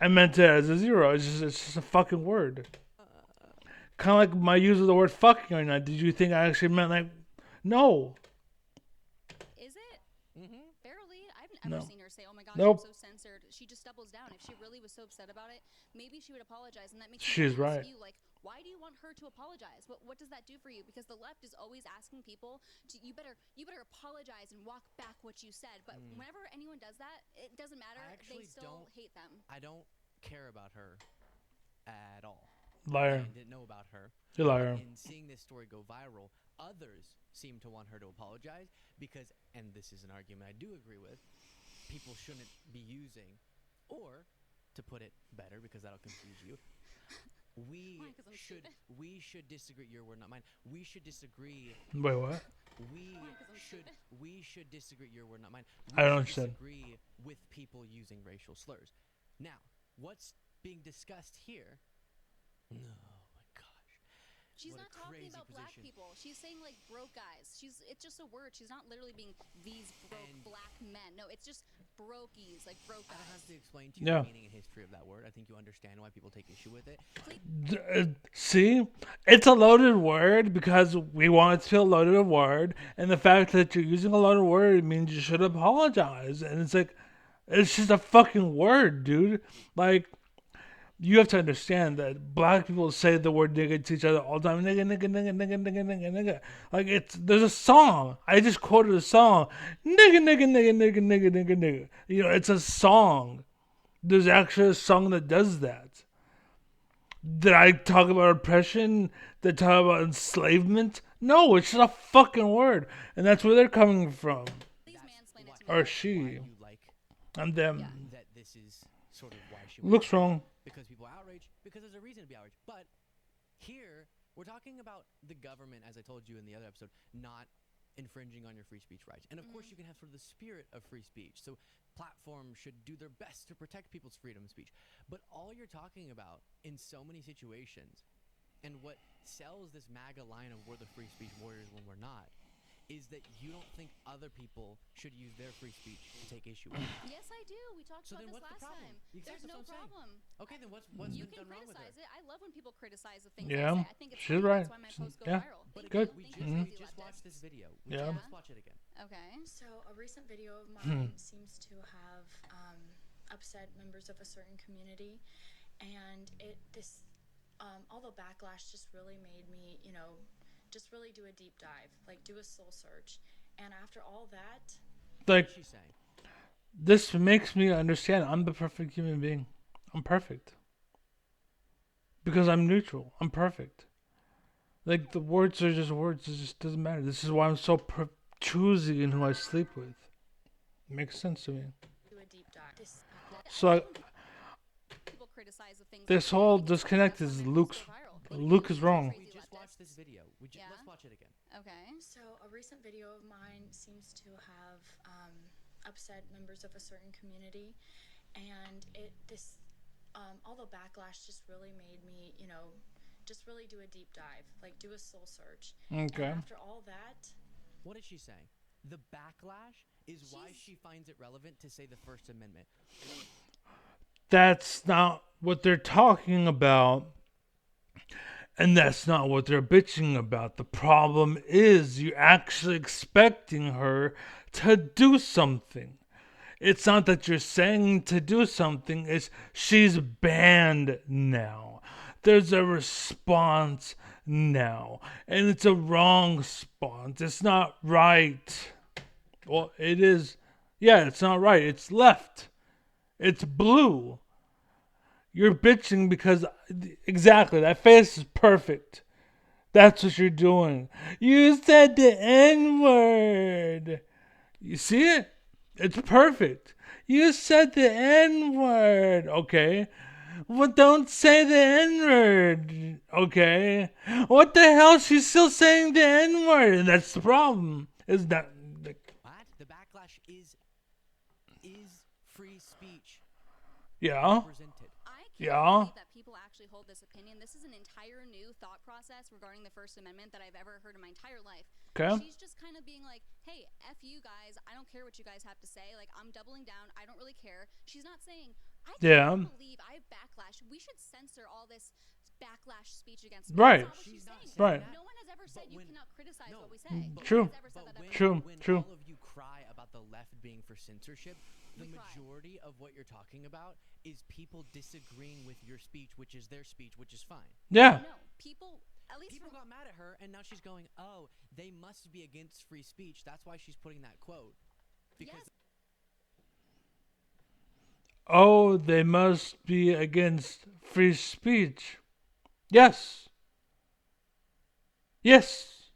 I meant it as a 0. It's just a fucking word. Kind of like my use of the word fucking right now. Did you think I actually meant, like, no. Is it? Mm-hmm. Barely. I've never No. seen her say, oh my gosh, Nope. I'm so censored. She just doubles down. If she really was so upset about it, maybe she would apologize. And that makes She's me right. ask you, like, why do you want her to apologize? What does that do for you? Because the left is always asking people to, you better apologize and walk back what you said. But whenever anyone does that, it doesn't matter. They still hate them. I don't care about her at all. Liar. I didn't know about her. You're a liar. In seeing this story go viral, others seem to want her to apologize because, and this is an argument I do agree with, people shouldn't be using, or to put it better because that'll confuse you, we Why? 'Cause I'm stupid? should disagree. Your word, not mine. We should disagree. Wait, what? We Why? 'Cause I'm should stupid? we should disagree. Your word, not mine. I don't should understand. disagree with people using racial slurs. Now, what's being discussed here? No, my gosh. She's What a not talking crazy about black position. people. She's saying like broke guys. It's just a word. She's not literally being these broke And- black men. No, it's just brokies, like broke I don't have guys. to explain to you Yeah. the meaning and history of that word. I think you understand why people take issue with it. See, it's a loaded word because we want it to be a loaded word, and the fact that you're using a loaded word means you should apologize. And it's like, it's just a fucking word, dude. Like, you have to understand that black people say the word nigga to each other all the time. Nigga, nigga, nigga, nigga, nigga, nigga, nigga. Like, there's a song. I just quoted a song. Nigga, nigga, nigga, nigga, nigga, nigga, nigga. You know, it's a song. There's actually a song that does that. Did I talk about oppression? Did I talk about enslavement? No, it's just a fucking word. And that's where they're coming from. Please That's mansplain it to me. Or why she. you like And them. Yeah. that this is sort of why she went Looks viral. wrong. Because people are outraged, because there's a reason to be outraged. But here, we're talking about the government, as I told you in the other episode, not infringing on your free speech rights. And of course, you can have sort of the spirit of free speech. So platforms should do their best to protect people's freedom of speech. But all you're talking about in so many situations, and what sells this MAGA line of we're the free speech warriors when we're not, is that you don't think other people should use their free speech to take issue with. Yes, I do. We talked So about then this what's the last problem? time. Exactly, There's no that's what I'm saying. problem. Okay, then what's You been can done wrong with her? criticize it. I love when people criticize the things Yeah, I say. I think it's she's funny. right. That's why my posts go Yeah. viral. But People again, don't we think just, I'm we crazy just watched this leftists. video. Yeah. Let's watch it again. Okay. So, a recent video of mine seems to have upset members of a certain community, and all the backlash just really made me, just really do a deep dive, like do a soul search. And after all that, Like, What's she saying? this makes me understand I'm the perfect human being. I'm perfect. Because I'm neutral. I'm perfect. Like, the words are just words. It just doesn't matter. This is why I'm so choosy in who I sleep with. It makes sense to me. do a deep dive. So, People criticize the things this I say. I whole think it's funny. disconnect That's is why my Luke's. posts go viral. Luke is wrong. We just watched this video. Yeah. Let's watch it again. Okay. So, a recent video of mine seems to have upset members of a certain community, and all the backlash just really made me, just really do a deep dive, like do a soul search. Okay. And after all that, What is she saying? The backlash is why she finds it relevant to say the First Amendment. That's not what they're talking about. And that's not what they're bitching about. The problem is you're actually expecting her to do something. It's not that you're saying to do something, it's she's banned now. There's a response now. And it's a wrong response. It's not right. Well, it is. Yeah, it's not right. It's left. It's blue. You're bitching because exactly that face is perfect. That's what you're doing. You said the N-word. You see it? It's perfect. You said the N-word. Okay. Well, don't say the N-word. Okay. What the hell? She's still saying the N-word. And that's the problem. Is that What? The backlash is free speech yeah. represented. I can't Yeah. believe that people actually hold this opinion. This is an entire new thought process regarding the First Amendment that I've ever heard in my entire life. Okay. She's just kind of being like, hey, F you guys. I don't care what you guys have to say. Like, I'm doubling down. I don't really care. She's not saying, I can't believe I have backlash. We should censor all this backlash speech against me. Right. That's not what She's she's not saying. Right. No one has ever said you cannot criticize no, what we say. but True. No one has ever said that ever. When True. all of you cry about the left being for censorship, the We cry. majority of what you're talking about is people disagreeing with your speech, which is their speech, which is fine. Yeah. No, people, at least People from got mad at her, and now she's going, oh, they must be against free speech. That's why she's putting that quote. Because yes, Oh, they must be against free speech. Yes. Yes.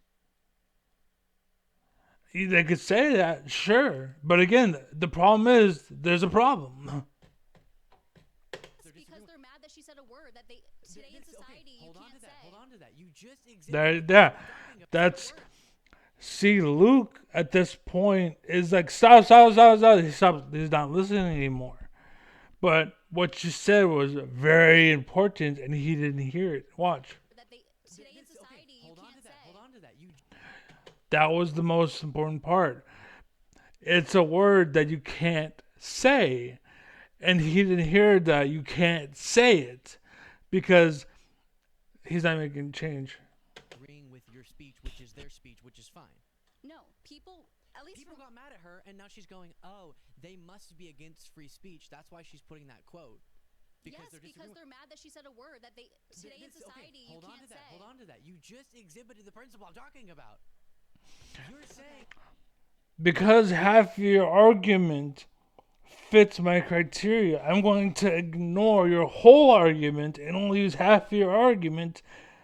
They could say that, sure. But again, the problem is there's a problem. because they're mad that she said a word that they today in okay, society you hold on can't to that. say. Hold on to that. You just There, exhibited there. what I'm talking about. That's see, Luke at this point is like stop. He's not listening anymore. But what you said was very important, and he didn't hear it. Watch. That they today in society you Hold on can't to that. say. Hold on to that. You That was the most important part. It's a word that you can't say. And he didn't hear that you can't say it because he's not making change. agreeing with your speech, which is their speech, which is fine. No, people, at least People from, got mad at her, and now she's going, oh, they must be against free speech. That's why she's putting that quote. yes, they're because disagreeing with- they're mad that she said a word that they today in society you hold on can't to that. say. Hold on to that. You just exhibited the principle I'm talking about. You're saying Because half your argument fits my criteria, I'm going to ignore your whole argument and only use half your argument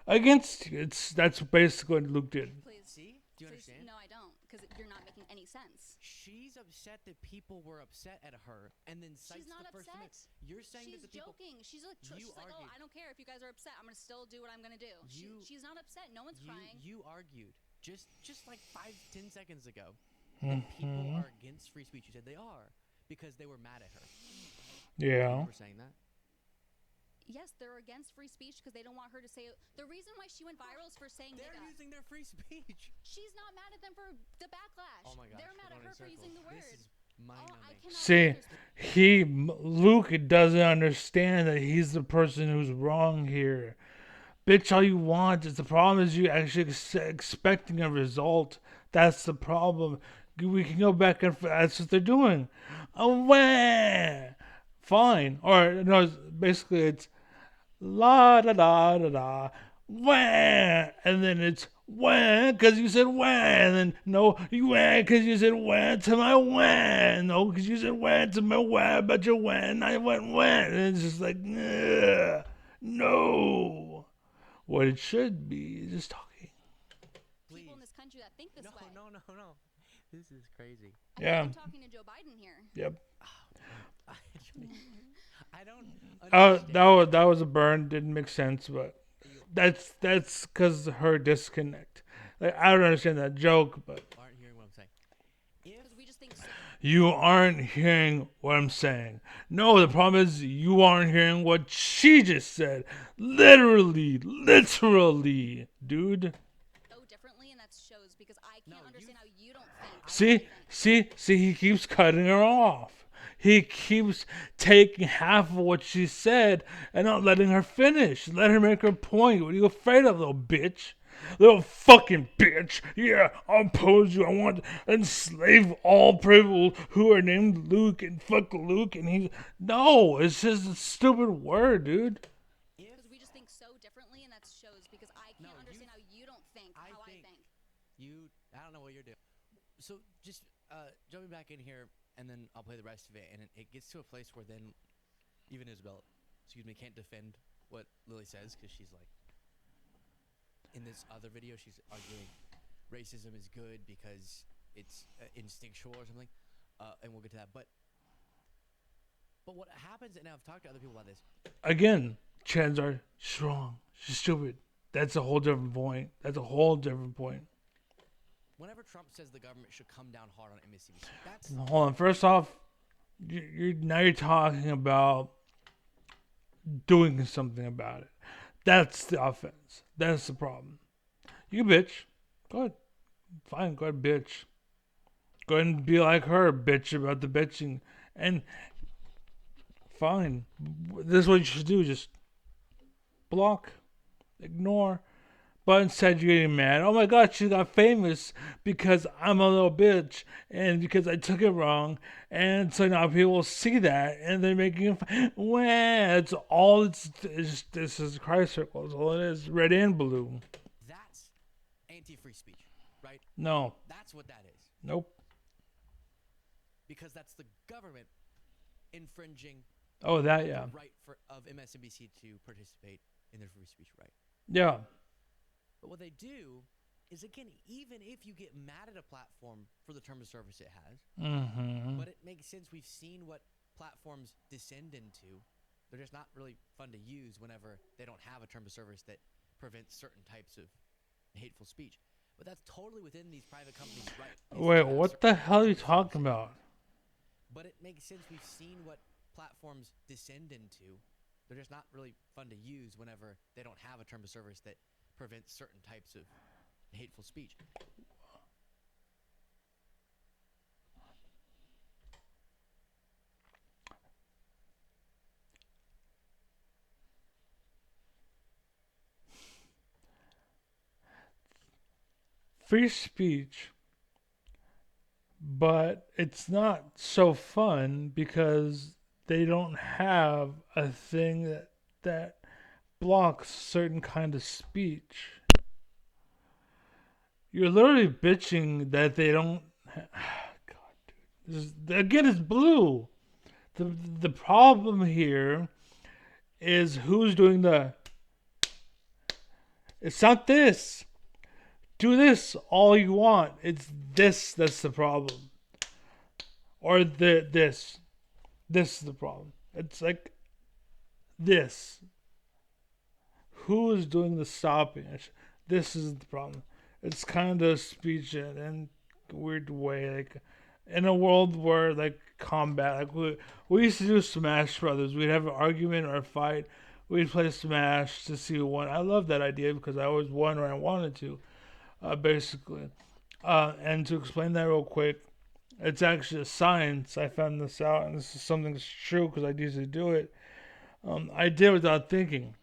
against you. That's basically what Luke did. Please, see? Do you please, understand? no, I don't, because you're not making any sense. She's upset that people were upset at her, and then cites She's not the First upset. Amendment. You're saying She's that the people. joking. She's like, oh, I don't care if you guys are upset. I'm gonna still do what I'm gonna do. She's not upset. No one's crying. You argued just like 5-10 seconds ago that people are against free speech. You said they are because they were mad at her. Yeah. You were saying that. Yes, they're against free speech because they don't want her to say. The reason why she went viral is for saying They're nigga. using their free speech. She's not mad at them for the backlash. Oh my gosh, they're mad we're at her going for in using the circles. word. This is mind-numbing. See, Luke doesn't understand that he's the person who's wrong here. Bitch, all you want is the problem is you actually expecting a result. That's the problem. We can go back and that's what they're doing. Oh, wah. Fine. Or no, basically it's la da da da da wah, and then it's wah because you said wah, and then no you wah because you said wah to my wah, no because you said wah to my wah about your wah, and I went wah, and it's just like no. What it should be is just talking. Please. People in this country that think this way. No. This is crazy. I feel like I'm talking to Joe Biden here. Yep. I don't understand. That was a burn. Didn't make sense, but that's because her disconnect. Like, I don't understand that joke, but Aren't hearing what I'm saying. Because we just think so. you aren't hearing what I'm saying. No, the problem is you aren't hearing what she just said. Literally, dude. So differently, and that shows because I can't understand how you don't think. See, he keeps cutting her off. He keeps taking half of what she said and not letting her finish. Let her make her point. What are you afraid of, little bitch? Little fucking bitch. Yeah, I'll oppose you. I want to enslave all people who are named Luke and fuck Luke. And he's... No, it's just a stupid word, dude. Because we just think so differently, and that shows because I can't understand how you don't think how I think. I don't know what you're doing. So just jumping back in here, and then I'll play the rest of it. And it gets to a place where then even Isabel, can't defend what Lily says because she's like, in this other video, she's arguing racism is good because it's instinctual or something. And we'll get to that. But what happens, and I've talked to other people about this. Again, Chans are strong. She's stupid. That's a whole different point. Whenever Trump says the government should come down hard on MSNBC, that's... Hold on. First off, you're talking about doing something about it. That's the offense. That's the problem. You bitch. Go ahead. Fine. Go ahead, bitch. Go ahead and be like her, bitch, about the bitching. And fine. This is what you should do. Just block. Ignore. But instead you're getting mad. Oh my god, she got famous because I'm a little bitch and because I took it wrong. And so now people see that and they're making it's all this is Christ circles. All it is. Red and blue. That's anti-free speech, right? No. That's what that is. Nope. Because that's the government infringing the right of MSNBC to participate in their free speech right. Yeah. But what they do is, again, even if you get mad at a platform for the term of service it has, but it makes sense. We've seen what platforms descend into. They're just not really fun to use whenever they don't have a term of service that prevents certain types of hateful speech. But that's totally within these private companies' right. Wait, what the hell are you talking about? But it makes sense. We've seen what platforms descend into. They're just not really fun to use whenever they don't have a term of service that prevents certain types of hateful speech. Free speech, but it's not so fun because they don't have a thing that blocks certain kind of speech. You're literally bitching that they don't. God, dude, again, it's blue. The problem here is who's doing the. It's not this. Do this all you want. It's this that's the problem. or this. This is the problem. It's like this. Who is doing the stopping? This is the problem. It's kind of speech in a weird way. Like in a world where like combat, like we used to do Smash Brothers. We'd have an argument or a fight. We'd play Smash to see who won. I love that idea because I always won when I wanted to, basically. And to explain that real quick, it's actually a science. I found this out, and this is something that's true because I used to do it. I did without thinking,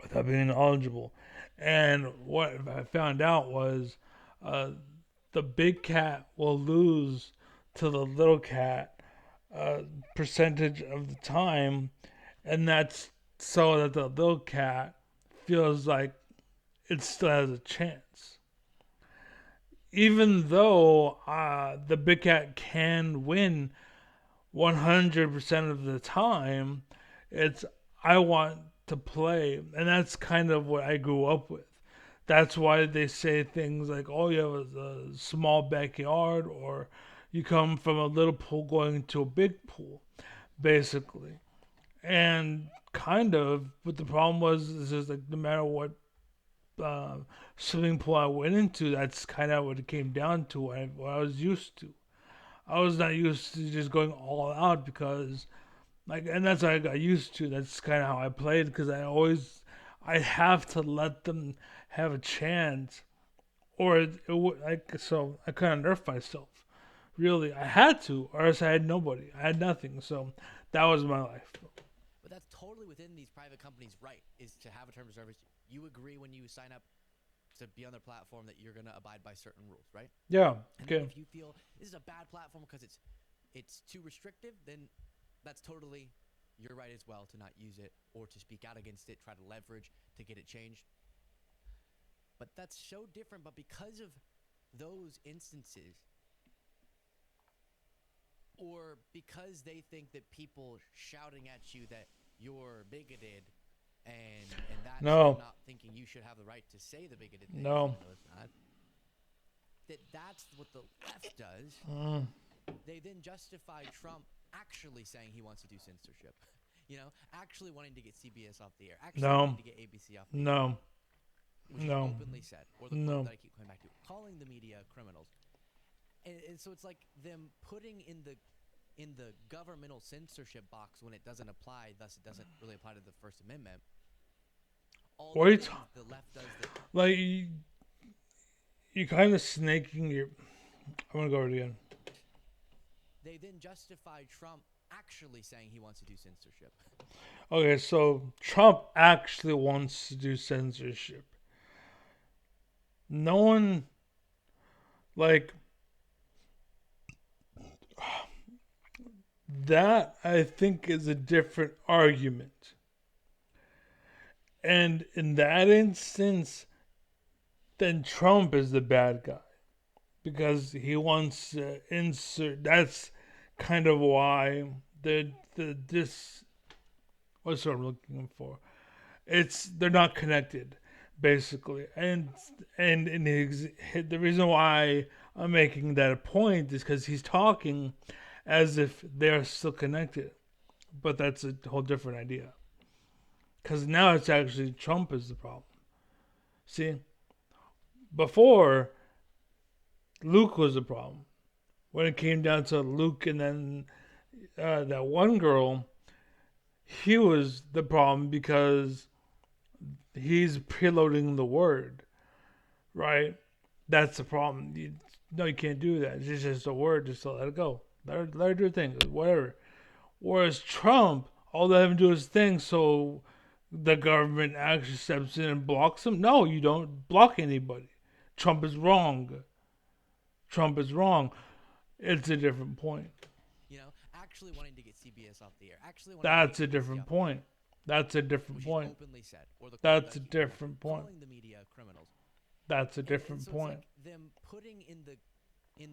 without being knowledgeable. And what I found out was uh, the big cat will lose to the little cat percentage of the time, and that's so that the little cat feels like it still has a chance. Even though the big cat can win 100% of the time, it's I want to play, and that's kind of what I grew up with. That's why they say things like, "Oh, you have a small backyard," or "You come from a little pool going to a big pool," basically. And kind of, but the problem was, is just like no matter what uh, swimming pool I went into, that's kind of what it came down to. What I was used to. I was not used to just going all out because like, and that's what I got used to. That's kind of how I played because I have to let them have a chance, or like so I kind of nerfed myself. Really, I had to, or else I had nobody. I had nothing. So that was my life. But that's totally within these private companies' right, is to have a terms of service. You agree when you sign up to be on their platform that you're going to abide by certain rules, right? Yeah. And Okay. if you feel this is a bad platform because it's too restrictive, then that's totally your right as well to not use it or to speak out against it, try to leverage to get it changed. But that's so different. But because of those instances, or because they think that people shouting at you that you're bigoted and that's No. not thinking you should have the right to say the bigoted things, No. even though it's not, that's what the left does. Mm. They then justify Trump actually saying he wants to do censorship. Actually wanting to get CBS off the air, actually No. wanting to get ABC off the air, No. which is No. openly said, or the No. quote that I keep coming back to, calling the media criminals. And so it's like them putting in the governmental censorship box when it doesn't apply, thus it doesn't really apply to the First Amendment. All What the are you things ta- the left does that Like you kind of snaking your. I'm gonna go over it again. they then justify Trump actually saying he wants to do censorship. Okay, so Trump actually wants to do censorship. No one, like, that I think is a different argument. And in that instance, then Trump is the bad guy because he wants to insert. That's kind of why this what's what I'm looking for. It's they're not connected, basically, and the reason why I'm making that a point is because he's talking as if they're still connected, but that's a whole different idea. Because now it's actually Trump is the problem. See, before Luke was the problem. When it came down to Luke and then that one girl, he was the problem because he's preloading the word, right? That's the problem. No, you can't do that. It's just a word. Just let it go. Let her do her thing. Whatever. Whereas Trump, all they have to do is thing, so the government actually steps in and blocks him. No, you don't block anybody. Trump is wrong. Trump is wrong. It's a different point. Actually wanting to get CBS off the air, actually wanting That's to a get ABC different off the air, point. That's a different which point. is openly said, or the quote That's that a I keep coming back to, different point. calling the media criminals. That's a And different so point. it's like them putting in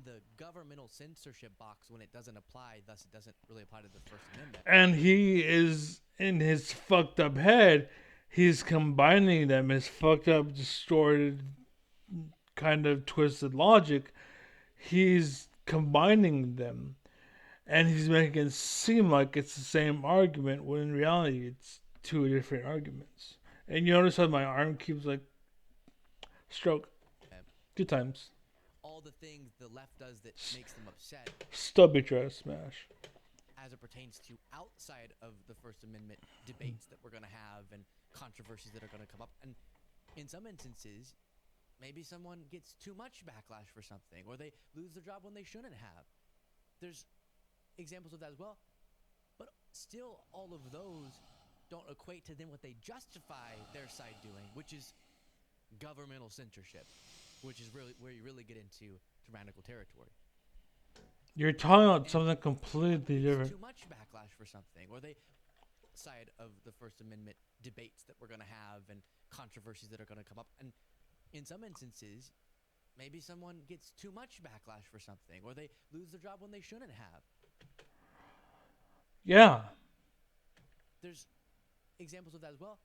the governmental censorship box when it doesn't apply, thus it doesn't really apply to the First Amendment. And he is in his fucked up head. He's combining them. His fucked up, distorted, kind of twisted logic. He's combining them and he's making it seem like it's the same argument when in reality it's two different arguments. And you notice how my arm keeps like stroke uh, 2 times. all the things the left does that makes them upset Stubby try to smash. as it pertains to outside of the First Amendment debates that we're going to have and controversies that are going to come up. And in some instances, maybe someone gets too much backlash for something, or they lose their job when they shouldn't have. There's examples of that as well. But still, all of those don't equate to then what they justify their side doing, which is governmental censorship, which is really where you really get into tyrannical territory. You're talking about something completely There's different. too much backlash for something, or they side of the First Amendment debates that we're going to have and controversies that are going to come up. And in some instances, maybe someone gets too much backlash for something, or they lose their job when they shouldn't have. Yeah, There's examples of that as well.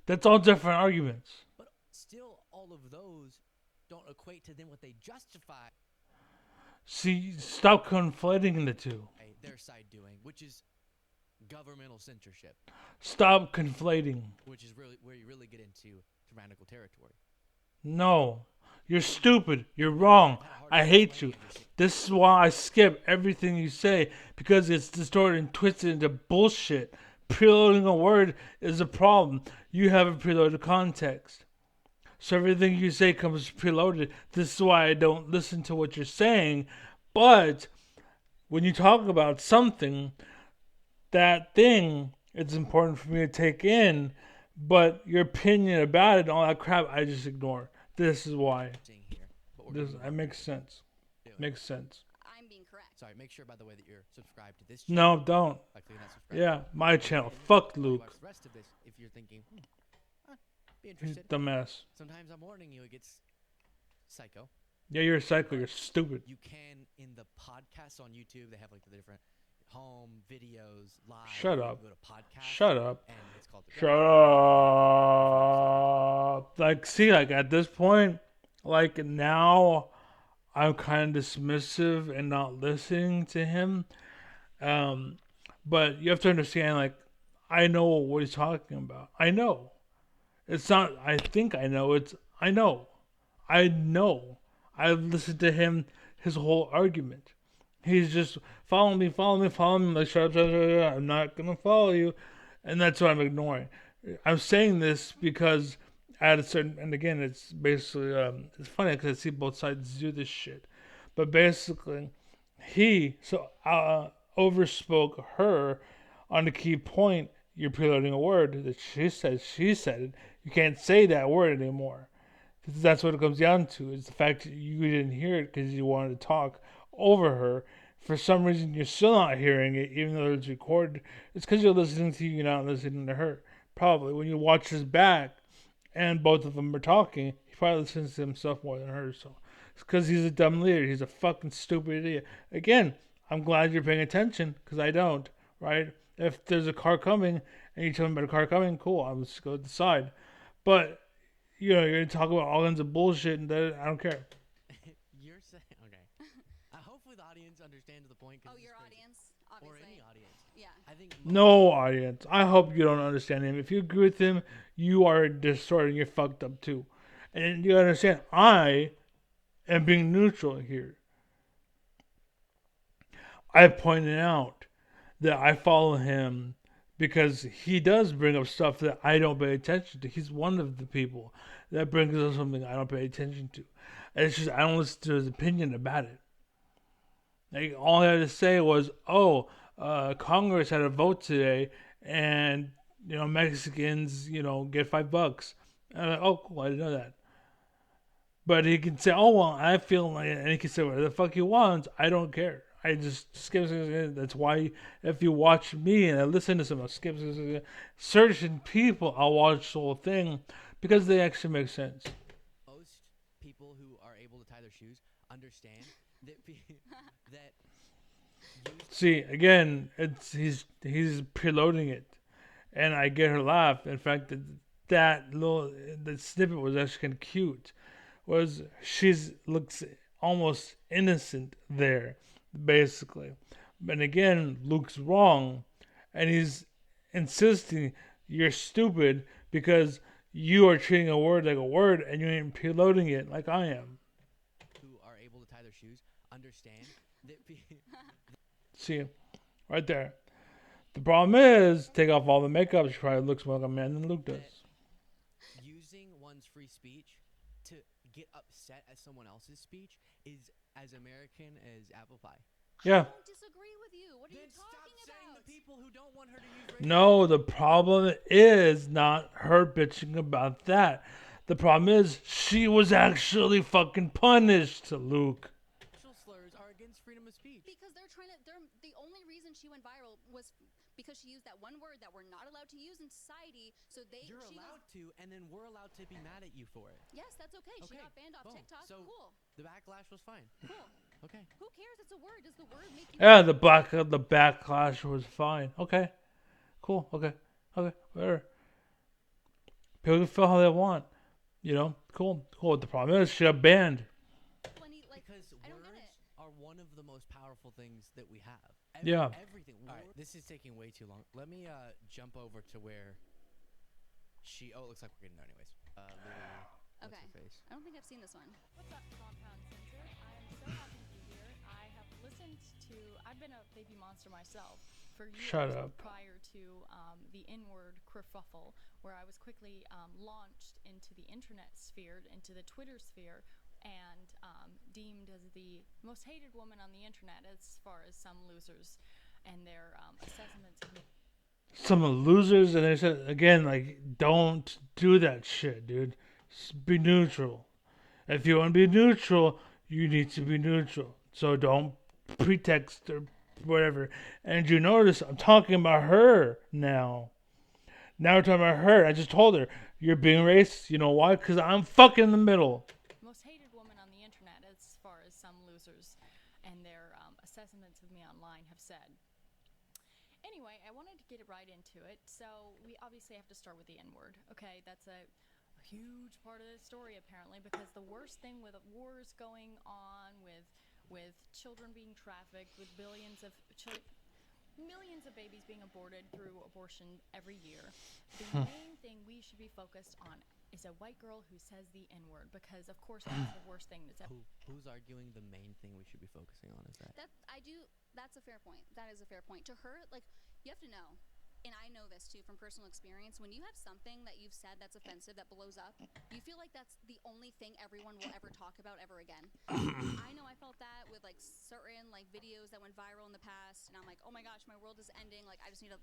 that's all different arguments. But still, all of those don't equate to then what they justify See, stop conflating the two. their side doing, which is governmental censorship, Stop conflating. which is really where you really get into tyrannical territory. No, you're stupid. You're wrong. I hate you. This is why I skip everything you say, because it's distorted and twisted into bullshit. Preloading a word is a problem. You haven't preloaded context. So everything you say comes preloaded. This is why I don't listen to what you're saying. But when you talk about something, that thing, it's important for me to take in. But your opinion about it, all that crap, I just ignore. This is why. Seeing here, but we're This gonna move that on makes to sense. doing. Makes sense. I'm being correct. Sorry, make sure by the way that you're subscribed to this channel. No, don't. By clicking that subscribe Yeah, button. my channel. And Fuck while you Luke. watch the rest of this, if you're thinking, be He's interested. dumbass. Sometimes I'm warning you, it gets psycho. Yeah, you're a psycho. You're stupid. You can in the podcasts on YouTube. They have like the different home videos, live. Shut you up. can go to podcast. Shut up. And it's called the Shut up. Like, see, like at this point, like now, I'm kind of dismissive and not listening to him. But you have to understand, like, I know what he's talking about. I know. It's not, I think I know. It's, I know. I know. I've listened to him, his whole argument. He's just follow me, follow me, follow me. I'm like, shut up, shut up, shut up. I'm not going to follow you. And that's what I'm ignoring. I'm saying this because at a certain, and again, it's basically, it's funny because I see both sides do this shit. But basically, he overspoke her on the key point. You're preloading a word that she said it. You can't say that word anymore. That's what it comes down to. It's the fact that you didn't hear it because you wanted to talk over her. For some reason, you're still not hearing it, even though it's recorded. It's because you're listening to you, you're not listening to her. Probably. When you watch this back, and both of them are talking, he probably listens to himself more than her. So it's because he's a dumb leader. He's a fucking stupid idiot. Again, I'm glad you're paying attention, because I don't, right? If there's a car coming, and you tell me about a car coming, cool, I'm just going to decide. But, you know, you're going to talk about all kinds of bullshit, and that, I don't care. You're saying okay. Hopefully the audience understands the point. 'Cause Oh, this is your crazy. audience, Or obviously. any audience. Yeah. I think No audience. I hope you don't understand him. If you agree with him, you are distorted. You're fucked up too. And you understand, I am being neutral here. I pointed out that I follow him because he does bring up stuff that I don't pay attention to. He's one of the people that brings up something I don't pay attention to. And it's just I don't listen to his opinion about it. Like all I had to say was, "Oh, Congress had a vote today, and you know Mexicans, you know, get $5." And I'm like, "Oh, cool, I didn't know that." But he can say, "Oh well, I feel like," and he can say whatever the fuck he wants. I don't care. I just skip. That's why if you watch me and I listen to some skip certain people, I'll watch the whole thing because they actually make sense. most people who are able to tie their shoes understand that that See, again, it's he's preloading it, and I get her laugh. In fact, that snippet was actually kind of cute. She's looks almost innocent there, basically, And again, Luke's wrong, and he's insisting you're stupid because you are treating a word like a word and you ain't preloading it like I am. who are able to tie their shoes understand that See, right there. The problem is, take off all the makeup, she probably looks more like a man than Luke does. using one's free speech to get upset at someone else's speech is as American as apple pie. Yeah. I don't disagree with you. What are Then you stop talking saying about? the people who don't want her to use racial No, the problem is not her bitching about that. The problem is she was actually fucking punished, Luke. slurs are against freedom of speech. Because they're the only reason she went viral was because she used that one word that we're not allowed to use in society. So You're allowed to, and then we're allowed to be mad at you for it. Yes, that's okay. She Okay, got banned off boom. TikTok. So Cool. the backlash was fine. Cool. Okay. Who cares? It's a word. Does the word make you? Yeah, the backlash was fine. Okay, cool. Okay, whatever. People can feel how they want. You know, cool. The problem is she got banned. Because I don't get words it. are one of the most powerful things that we have. Yeah. Everything. All right, this is taking way too long. Let me jump over to where she. Oh, it looks like we're getting there anyways. Lily, what's Okay. her face? I don't think I've seen this one. What's up, Compound Censored? I am so happy to be here. I have listened to, I've been a baby monster myself for years Shut up. prior to the N-word kerfuffle, where I was quickly launched into the internet sphere, into the Twitter sphere, and deemed as the most hated woman on the internet as far as some losers and their assessments of me. Some losers, and they said again, like, don't do that shit, dude. Just be neutral. If you want to be neutral, you need to be neutral. So don't pretext or whatever. And you notice I'm talking about her now. Now we're talking about her. I just told her you're being racist. You know why? Because I'm fucking in the middle. Most hated woman on the internet as far as some losers and their assessments of me online have said. Anyway, I wanted to get right into it. So we obviously have to start with the N-word. Okay, that's a huge part of the story apparently, because the worst thing with wars going on, with children being trafficked, with millions of babies being aborted through abortion every year, the main thing we should be focused on is a white girl who says the N-word, because of course that's the worst thing that's ever. Who's arguing the main thing we should be focusing on is that? That's a fair point. That is a fair point. To her, like, you have to know, and I know this too from personal experience, when you have something that you've said that's offensive that blows up, you feel like that's the only thing everyone will ever talk about ever again. I know I felt that with like certain like videos that went viral in the past, and I'm like, oh my gosh, my world is ending. Like, I just need to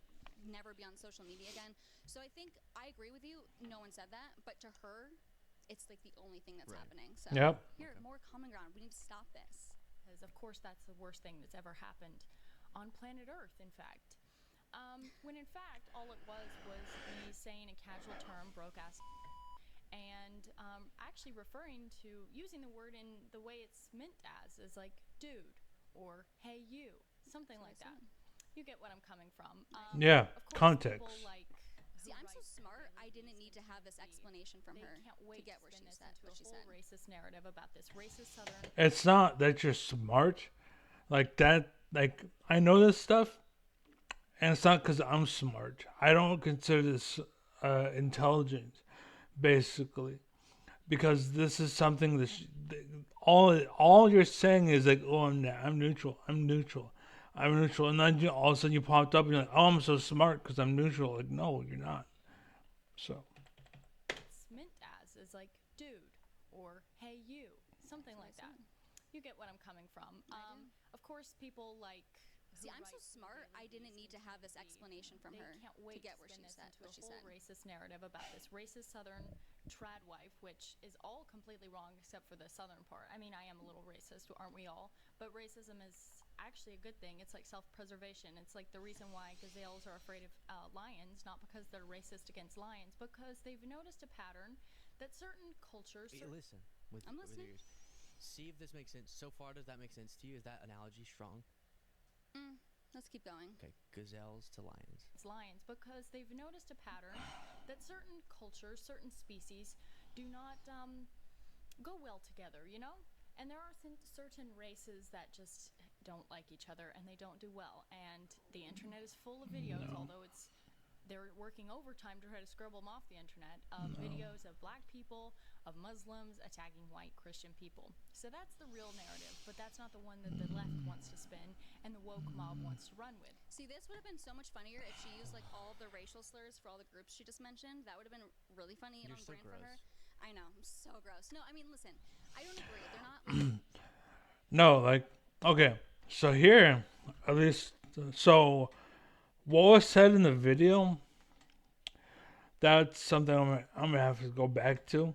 never be on social media again. So I think I agree with you. No one said that, but to her, it's like the only thing that's happening. So Yep. here, more common ground. We need to stop this. Because of course that's the worst thing that's ever happened on planet Earth, in fact. When in fact all it was me saying a casual term, broke ass, and actually referring to using the word in the way it's meant as like dude or hey you, something like that. You get what I'm coming from. Yeah, of course, context. people like See, I'm so smart. I didn't need to have this explanation from they her can't wait to get where spin she this said into what a she whole said. racist narrative about this racist Southern. It's not that you're smart. Like that, like, I know this stuff, and it's not because I'm smart. I don't consider this intelligent, basically, because this is something that all you're saying is like, oh, I'm neutral, and then all of a sudden you popped up and you're like, oh, I'm so smart because I'm neutral. Like, no, you're not. So It's meant as is like dude or hey you, something like that. You get what I'm coming from. Of course, people like. See, I'm so smart. I didn't need to have this explanation from her to get where she said what she said. Whole racist narrative about this racist Southern trad wife, which is all completely wrong except for the Southern part. I mean, I am a little racist, aren't we all? But racism is actually a good thing. It's like self-preservation. It's like the reason why gazelles are afraid of lions, not because they're racist against lions, because they've noticed a pattern that certain cultures. Listen, I'm listening. With your ears. See if this makes sense. So far, does that make sense to you? Is that analogy strong? Let's keep going. Okay, gazelles to lions. It's lions because they've noticed a pattern that certain cultures, certain species, do not go well together, you know? And there are certain races that just don't like each other and they don't do well. And the internet is full of videos, although they're working overtime to try to scrub them off the internet, of videos of black people, of Muslims attacking white Christian people. So that's the real narrative, but that's not the one that the left wants to spin and the woke mob wants to run with. See, this would have been so much funnier if she used like all the racial slurs for all the groups she just mentioned. That would have been really funny and on brand for her. I know, I'm so gross. No, I mean, listen, I don't agree. They're not. No, like, okay. So here, at least, so what was said in the video, that's something I'm gonna have to go back to,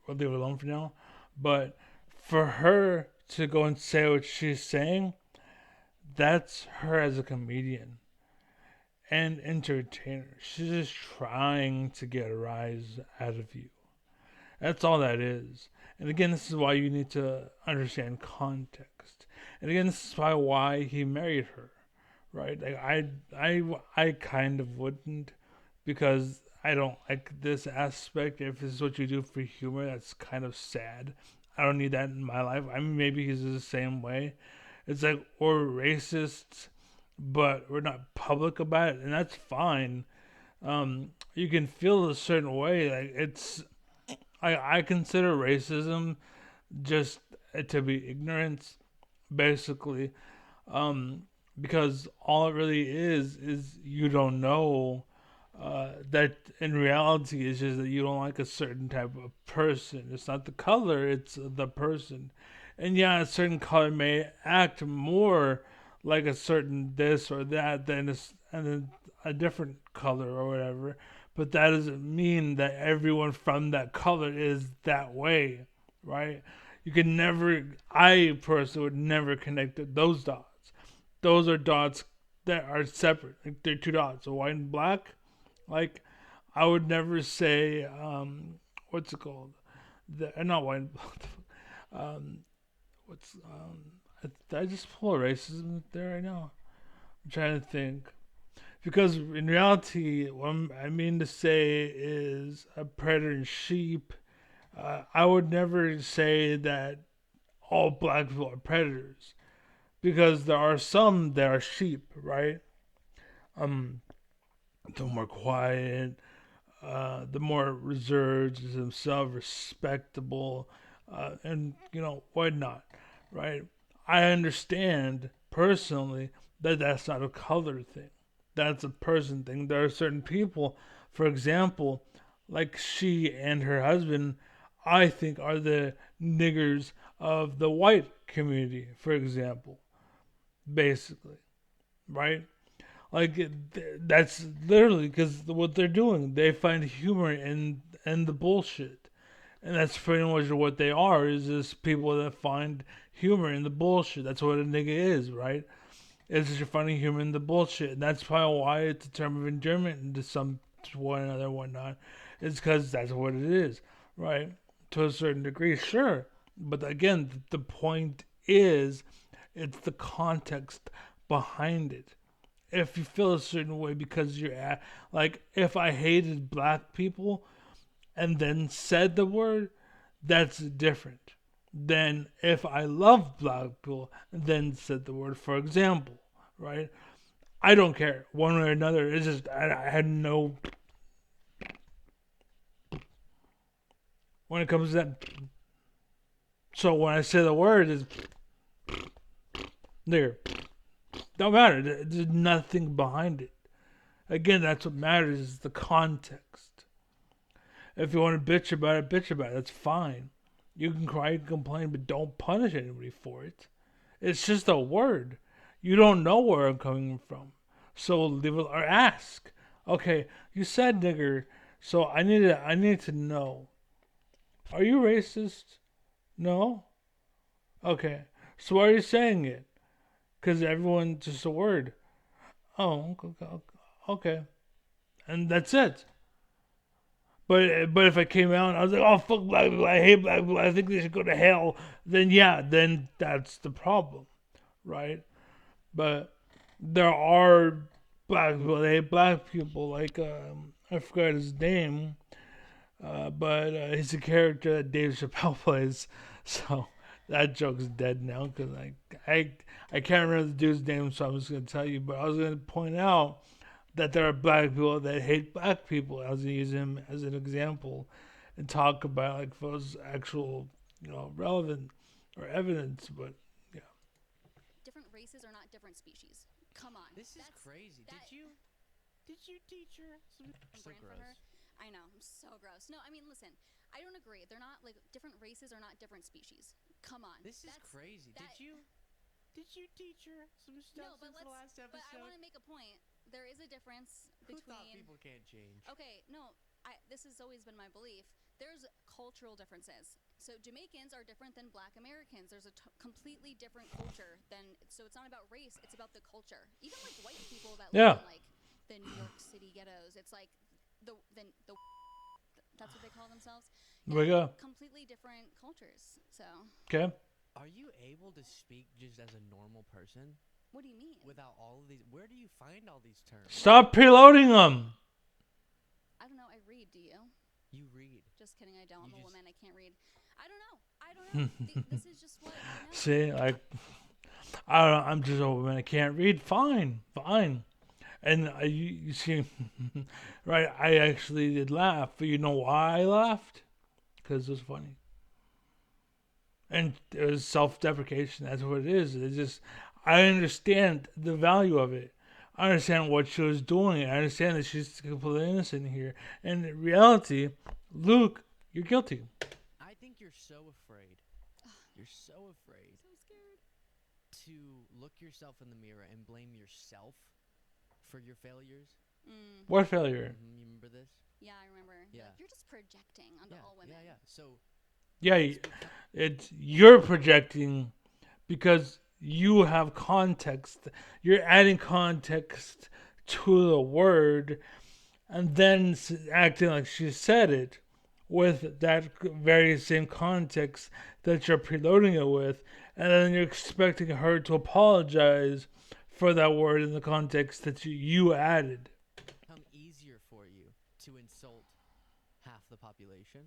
or leave it alone for now. But for her to go and say what she's saying, that's her as a comedian and entertainer. She's just trying to get a rise out of you. That's all that is. And again, this is why you need to understand context. And again, this is probably why he married her, right? Like I kind of wouldn't, because I don't like this aspect. If this is what you do for humor, that's kind of sad. I don't need that in my life. I mean, maybe he's the same way. It's like, we're racist, but we're not public about it, and that's fine. You can feel a certain way. Like, it's, I consider racism just to be ignorance, basically, because all it really is you don't know. That in reality is just that you don't like a certain type of person. It's not the color, it's the person. And yeah, a certain color may act more like a certain this or that than a different color or whatever. But that doesn't mean that everyone from that color is that way, right? You can never, I personally would never connect those dots. Those are dots that are separate. Like, they're two dots, so white and black. Like, I would never say, what's it called? Not white and black. I just pull a racism there right now. I'm trying to think. Because in reality, what I mean to say is a predator and sheep. I would never say that all black people are predators, because there are some that are sheep, right? The more quiet, the more reserved to themselves, respectable, and whatnot, right? I understand personally that that's not a color thing. That's a person thing. There are certain people, for example, like she and her husband, I think are the niggers of the white community, for example, basically, right? Like, that's literally because what they're doing. They find humor in the bullshit, and that's pretty much what they are. Is just people that find humor in the bullshit. That's what a nigga is, right? It's just you're finding humor in the bullshit, and that's probably why it's a term of endearment to some, to one another, whatnot. It's because that's what it is, right? To a certain degree, sure, but again, the point is, it's the context behind it. If you feel a certain way because like, if I hated black people and then said the word, that's different than if I love black people and then said the word, for example, right? I don't care one way or another. It's just I had no, when it comes to that. So when I say the word, is there. Don't matter. There's nothing behind it. Again, that's what matters, is the context. If you want to bitch about it, bitch about it. That's fine. You can cry and complain, but don't punish anybody for it. It's just a word. You don't know where I'm coming from. So leave it, or ask. Okay, you said nigger, so I need to know. Are you racist? No? Okay. So why are you saying it? Because everyone, just a word. Oh, okay. And that's it. But if I came out and I was like, oh, fuck black people, I hate black people, I think they should go to hell, then yeah, then that's the problem, right? But there are black people that hate black people, like, I forgot his name, but he's a character that Dave Chappelle plays, so that joke's dead now because I can't remember the dude's name, so I'm just gonna tell you. But I was gonna point out that there are black people that hate black people. I was gonna use him as an example and talk about like those actual, relevant or evidence. But yeah, Different races are not different species. Come on. This is crazy. Did you teach her? So Brand for her. gross. I know, I'm so gross. No, I mean, listen, I don't agree. They're not like different races are not different species. Come on. This is crazy. Did you teach her some stuff since the last episode? But I want to make a point. There is a difference Who between. thought people can't change? Okay, no, this has always been my belief. There's cultural differences. So Jamaicans are different than Black Americans. There's a completely different culture so it's not about race. It's about the culture. Even like white people that live in like the New York City ghettos. It's like the that's what they call themselves. there we go. Completely different cultures. So Okay. Are you able to speak just as a normal person what do you mean? without all of these? Where do you find all these terms? Stop preloading them. I don't know. I read. Do you? You read. Just kidding. I don't. I'm a woman. I can't read. I don't know. This is just what I know. See, like, I don't know. I'm just a woman. I can't read. Fine. And you see, right? I actually did laugh, but you know why I laughed? Because it was funny. And it was self-deprecation. That's what it is. It's just, I understand the value of it. I understand what she was doing. I understand that she's completely innocent here. And in reality, Luke, you're guilty. I think you're so afraid. You're so afraid. So scared. To look yourself in the mirror and blame yourself for your failures. What failure? You remember this? Yeah, I remember. Yeah. You're just projecting onto all women. Yeah. So. Yeah, it's you're projecting because you have context. You're adding context to the word and then acting like she said it with that very same context that you're preloading it with. And then you're expecting her to apologize for that word in the context that you added. Become easier for you to insult half the population.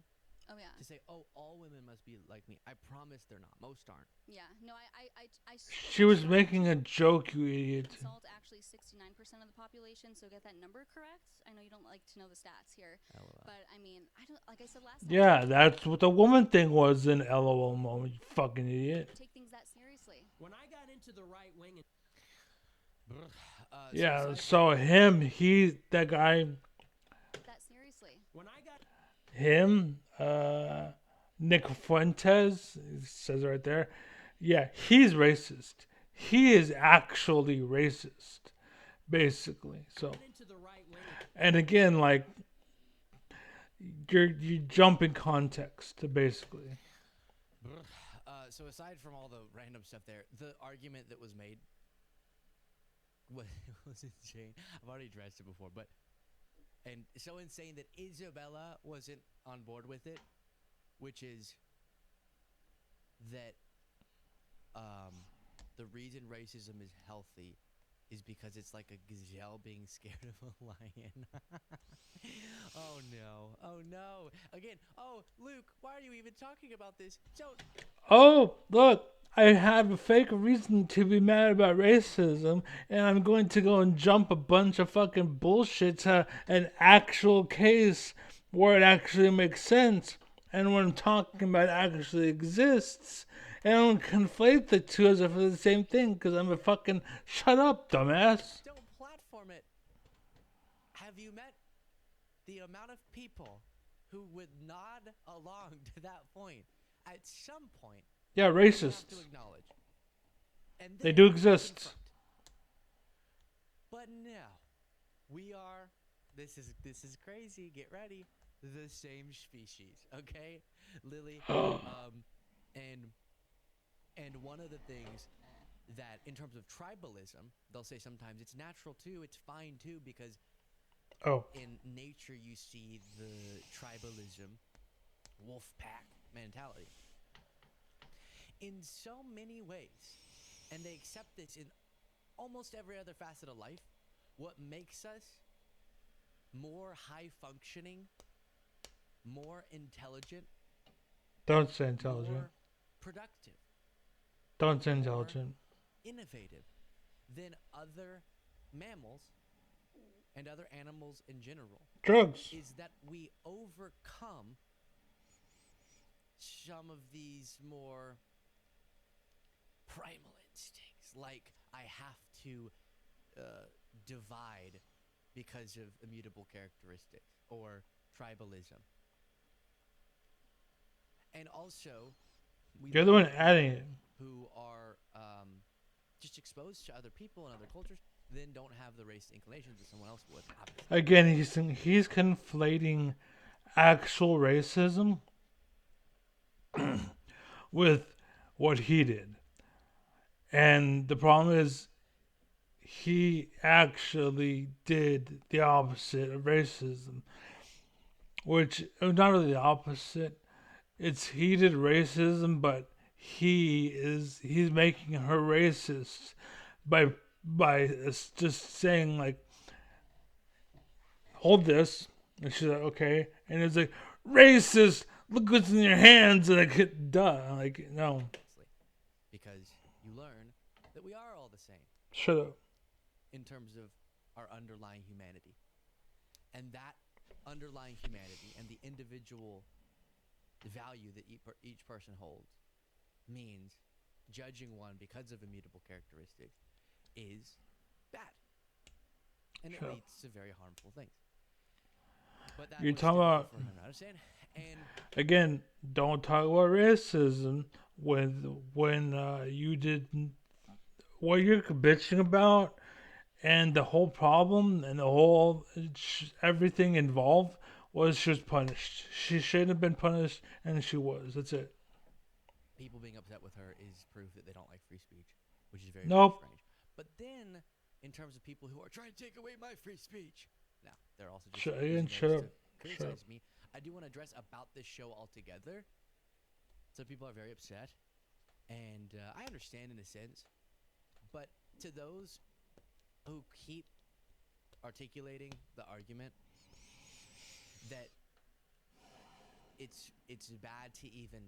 Oh yeah. To say, oh, all women must be like me. I promise they're not. Most aren't. Yeah. No, She was making a joke, you idiot. Insult actually 69% of the population. So get that number correct. I know you don't like to know the stats here, but I mean, I don't. Like I said last time. Yeah, that's what the woman thing was in LOL moment. You fucking idiot. Take things that seriously. When I got into the right wing. Yeah. So that guy. That seriously. When I got Him, Nick Fuentes, it says right there. Yeah, he's racist. He is actually racist, basically. So, into the right wing. and again, like you jump in context, basically. So aside from all the random stuff there, the argument that was made was insane. I've already addressed it before, and so insane that Isabella wasn't on board with it, which is that the reason racism is healthy is because it's like a gazelle being scared of a lion. Oh no. Again, Luke, why are you even talking about this? Oh, look, I have a fake reason to be mad about racism, and I'm going to go and jump a bunch of fucking bullshit to an actual case where it actually makes sense, and what I'm talking about actually exists, and I don't conflate the two as if they're the same thing, because I'm a fucking... Shut up, dumbass. Don't platform it. Have you met the amount of people who would nod along to that point at some point? Yeah, You have racists. to acknowledge. And They then do exist. confront. But no, we are. This is crazy. Get ready. The same species, okay, Lily. And one of the things that, in terms of tribalism, they'll say sometimes it's natural too. It's fine too because in nature you see the tribalism, wolf pack mentality. In so many ways, and they accept this in almost every other facet of life, what makes us more high-functioning, more intelligent, Don't say intelligent. more productive Don't say more intelligent. innovative than other mammals and other animals in general Drugs. is that we overcome some of these more primal instincts, like I have to divide because of immutable characteristics or tribalism. And also, we You're the learn one that adding people it. who are just exposed to other people and other cultures then don't have the race inclinations that someone else would, obviously. Again, he's conflating actual racism with what he did. And the problem is, he actually did the opposite of racism, which not really the opposite. It's he did racism, but he's making her racist by just saying like, hold this, and she's like, okay, and it's like, racist. Look what's in your hands, and like, duh, like, no, Because you learn that we are all the same shut up. in terms of our underlying humanity. And that underlying humanity and the individual value that each person holds means judging one because of immutable characteristics is bad. And it Sure. leads to very harmful things. But that You're was talking difficult about, for him to understand. And again, don't talk about racism when you did what you're bitching about, and the whole problem and the whole everything involved was she was punished. She shouldn't have been punished, and she was. That's it. people being upset with her is proof that they don't like free speech, which is very, very Nope. strange. But then, in terms of people who are trying to take away my free speech, now they're also just Shut, using shut those up. to Shut up. criticize me. I do want to address about this show altogether. Some people are very upset, and I understand in a sense. But to those who keep articulating the argument that it's bad to even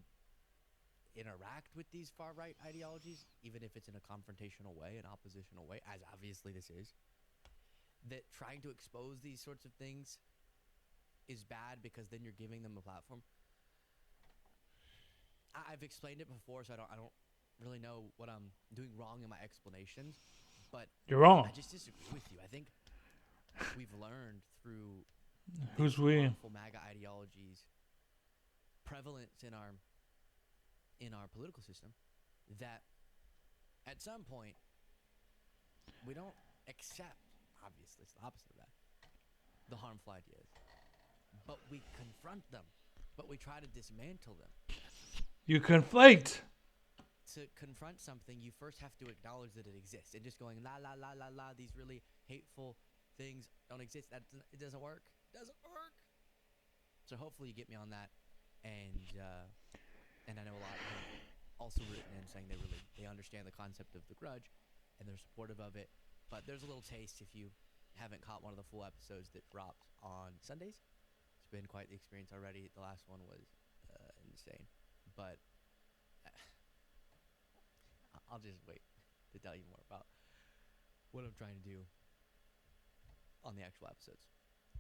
interact with these far right ideologies, even if it's in a confrontational way, an oppositional way, as obviously this is, that trying to expose these sorts of things is bad because then you're giving them a platform. I've explained it before, so I don't really know what I'm doing wrong in my explanations, but You're wrong. I just disagree with you. I think we've learned through Who's these we? harmful MAGA ideologies prevalent in our political system that at some point we don't accept, obviously it's the opposite of that, the harmful ideas, but we confront them, but we try to dismantle them. You conflate. To confront something, you first have to acknowledge that it exists, and just going la la la la la, these really hateful things don't exist, it doesn't work. So hopefully you get me on that. And I know a lot have also written in saying they understand the concept of the grudge and they're supportive of it. But there's a little taste if you haven't caught one of the full episodes that dropped on Sundays. It's been quite the experience already. The last one was insane. But I'll just wait to tell you more about what I'm trying to do on the actual episodes.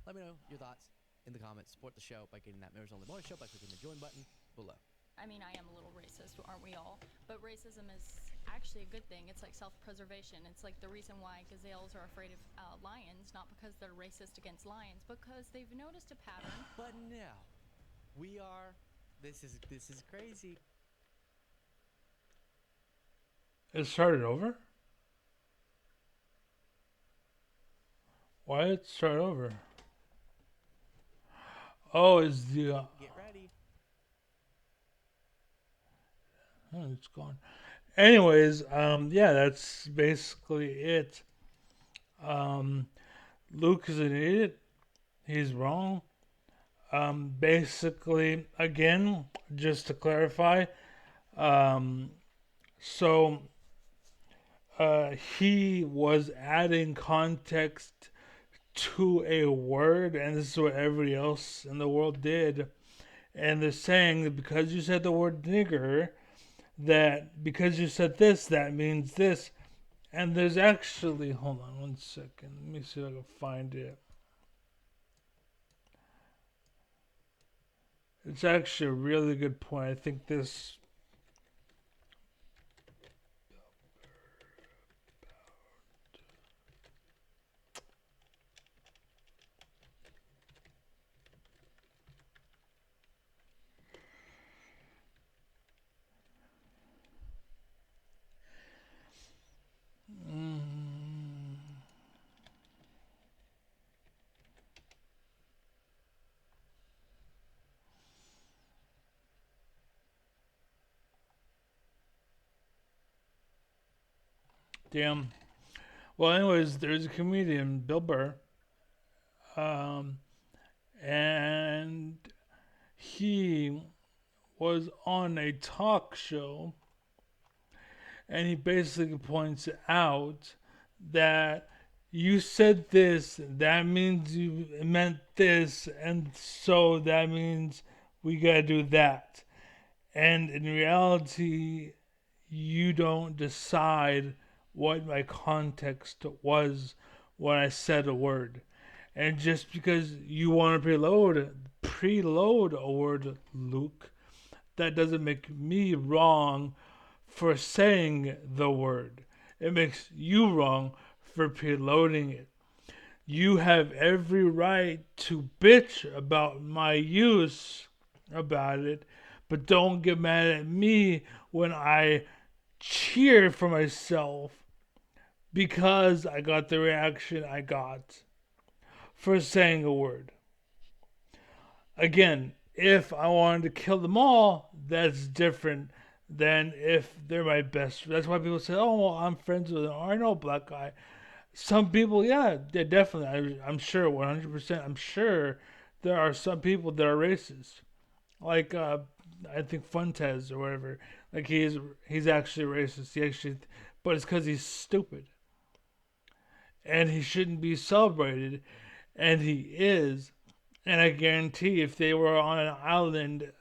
Let me know your thoughts in the comments. Support the show by getting that Members Only Bonus Show by clicking the join button below. I mean, I am a little racist, aren't we all? But racism is actually a good thing. It's like self-preservation. It's like the reason why gazelles are afraid of lions, not because they're racist against lions, because they've noticed a pattern. But no, we are. This is crazy. It started over? Why did it start over? Oh, it's the. Get ready. Oh, it's gone. Anyways, yeah, that's basically it. Luke is an idiot. He's wrong. Basically, again, just to clarify, so he was adding context to a word, and this is what everybody else in the world did. And they're saying that because you said the word nigger, that because you said this, that means this. And there's actually, hold on one second. Let me see if I can find it. It's actually a really good point. I think this. Damn. Well, anyways, there's a comedian, Bill Burr, um, and he was on a talk show, and he basically points out that you said this, that means you meant this, and so that means we gotta do that. And in reality, you don't decide what my context was when I said a word. And just because you want to preload a word, Luke, that doesn't make me wrong for saying the word. It makes you wrong for preloading it. You have every right to bitch about my use about it, but don't get mad at me when I cheer for myself because I got the reaction I got for saying a word. Again, if I wanted to kill them all, that's different than if they're my best. That's why people say, "Oh, well, I'm friends with them." Or I know a black guy. Some people, yeah, definitely. I'm sure, 100%. I'm sure there are some people that are racist. Like, I think Funtez or whatever. Like he's actually racist. But it's because he's stupid, and he shouldn't be celebrated, and he is. And I guarantee if they were on an island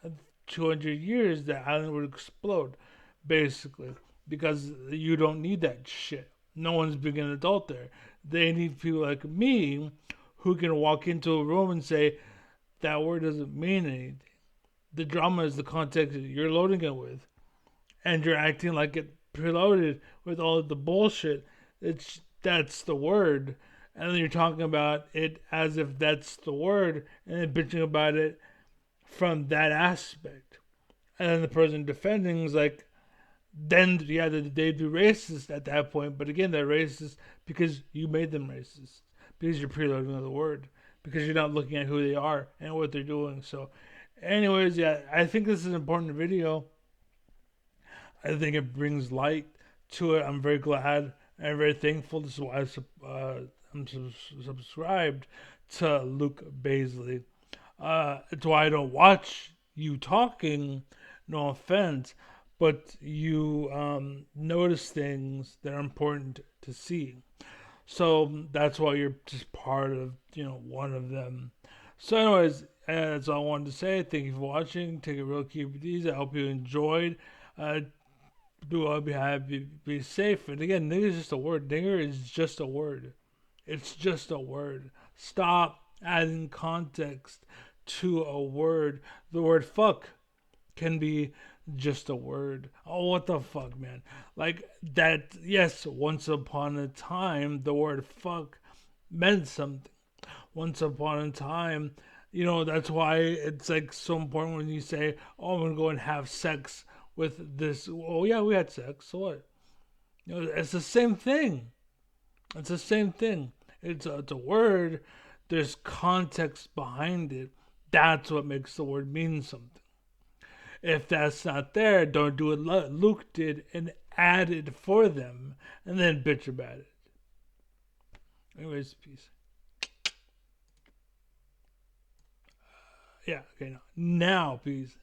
200 years, the island would explode, basically. Because you don't need that shit. No one's being an adult there. They need people like me who can walk into a room and say, that word doesn't mean anything. The drama is the context that you're loading it with. And you're acting like it preloaded with all of the bullshit. That's the word. And then you're talking about it as if that's the word and then bitching about it from that aspect. And then the person defending is like, then, yeah, they'd be racist at that point. But again, they're racist because you made them racist. Because you're preloading the word. Because you're not looking at who they are and what they're doing. So, anyways, yeah, I think this is an important video. I think it brings light to it. I'm very glad and very thankful. This is why I'm subscribed to Luke Beasley. It's why I don't watch you talking, no offense, but you notice things that are important to see. So that's why you're just part of, one of them. So anyways, that's all I wanted to say. Thank you for watching. Take it real, keep it easy. I hope you enjoyed. Do all be happy, be safe. And again, nigger is just a word. Nigger is just a word. It's just a word. Stop adding context to a word. The word fuck can be just a word. Oh, what the fuck, man? Like that, yes, once upon a time, the word fuck meant something. Once upon a time, that's why it's like so important when you say, oh, I'm going to go and have sex with this. Oh, yeah, we had sex. So what? It's the same thing. It's the same thing. It's a word. There's context behind it. That's what makes the word mean something. If that's not there, don't do what Luke did and add it for them and then bitch about it. Anyways, peace. Yeah, okay, now peace.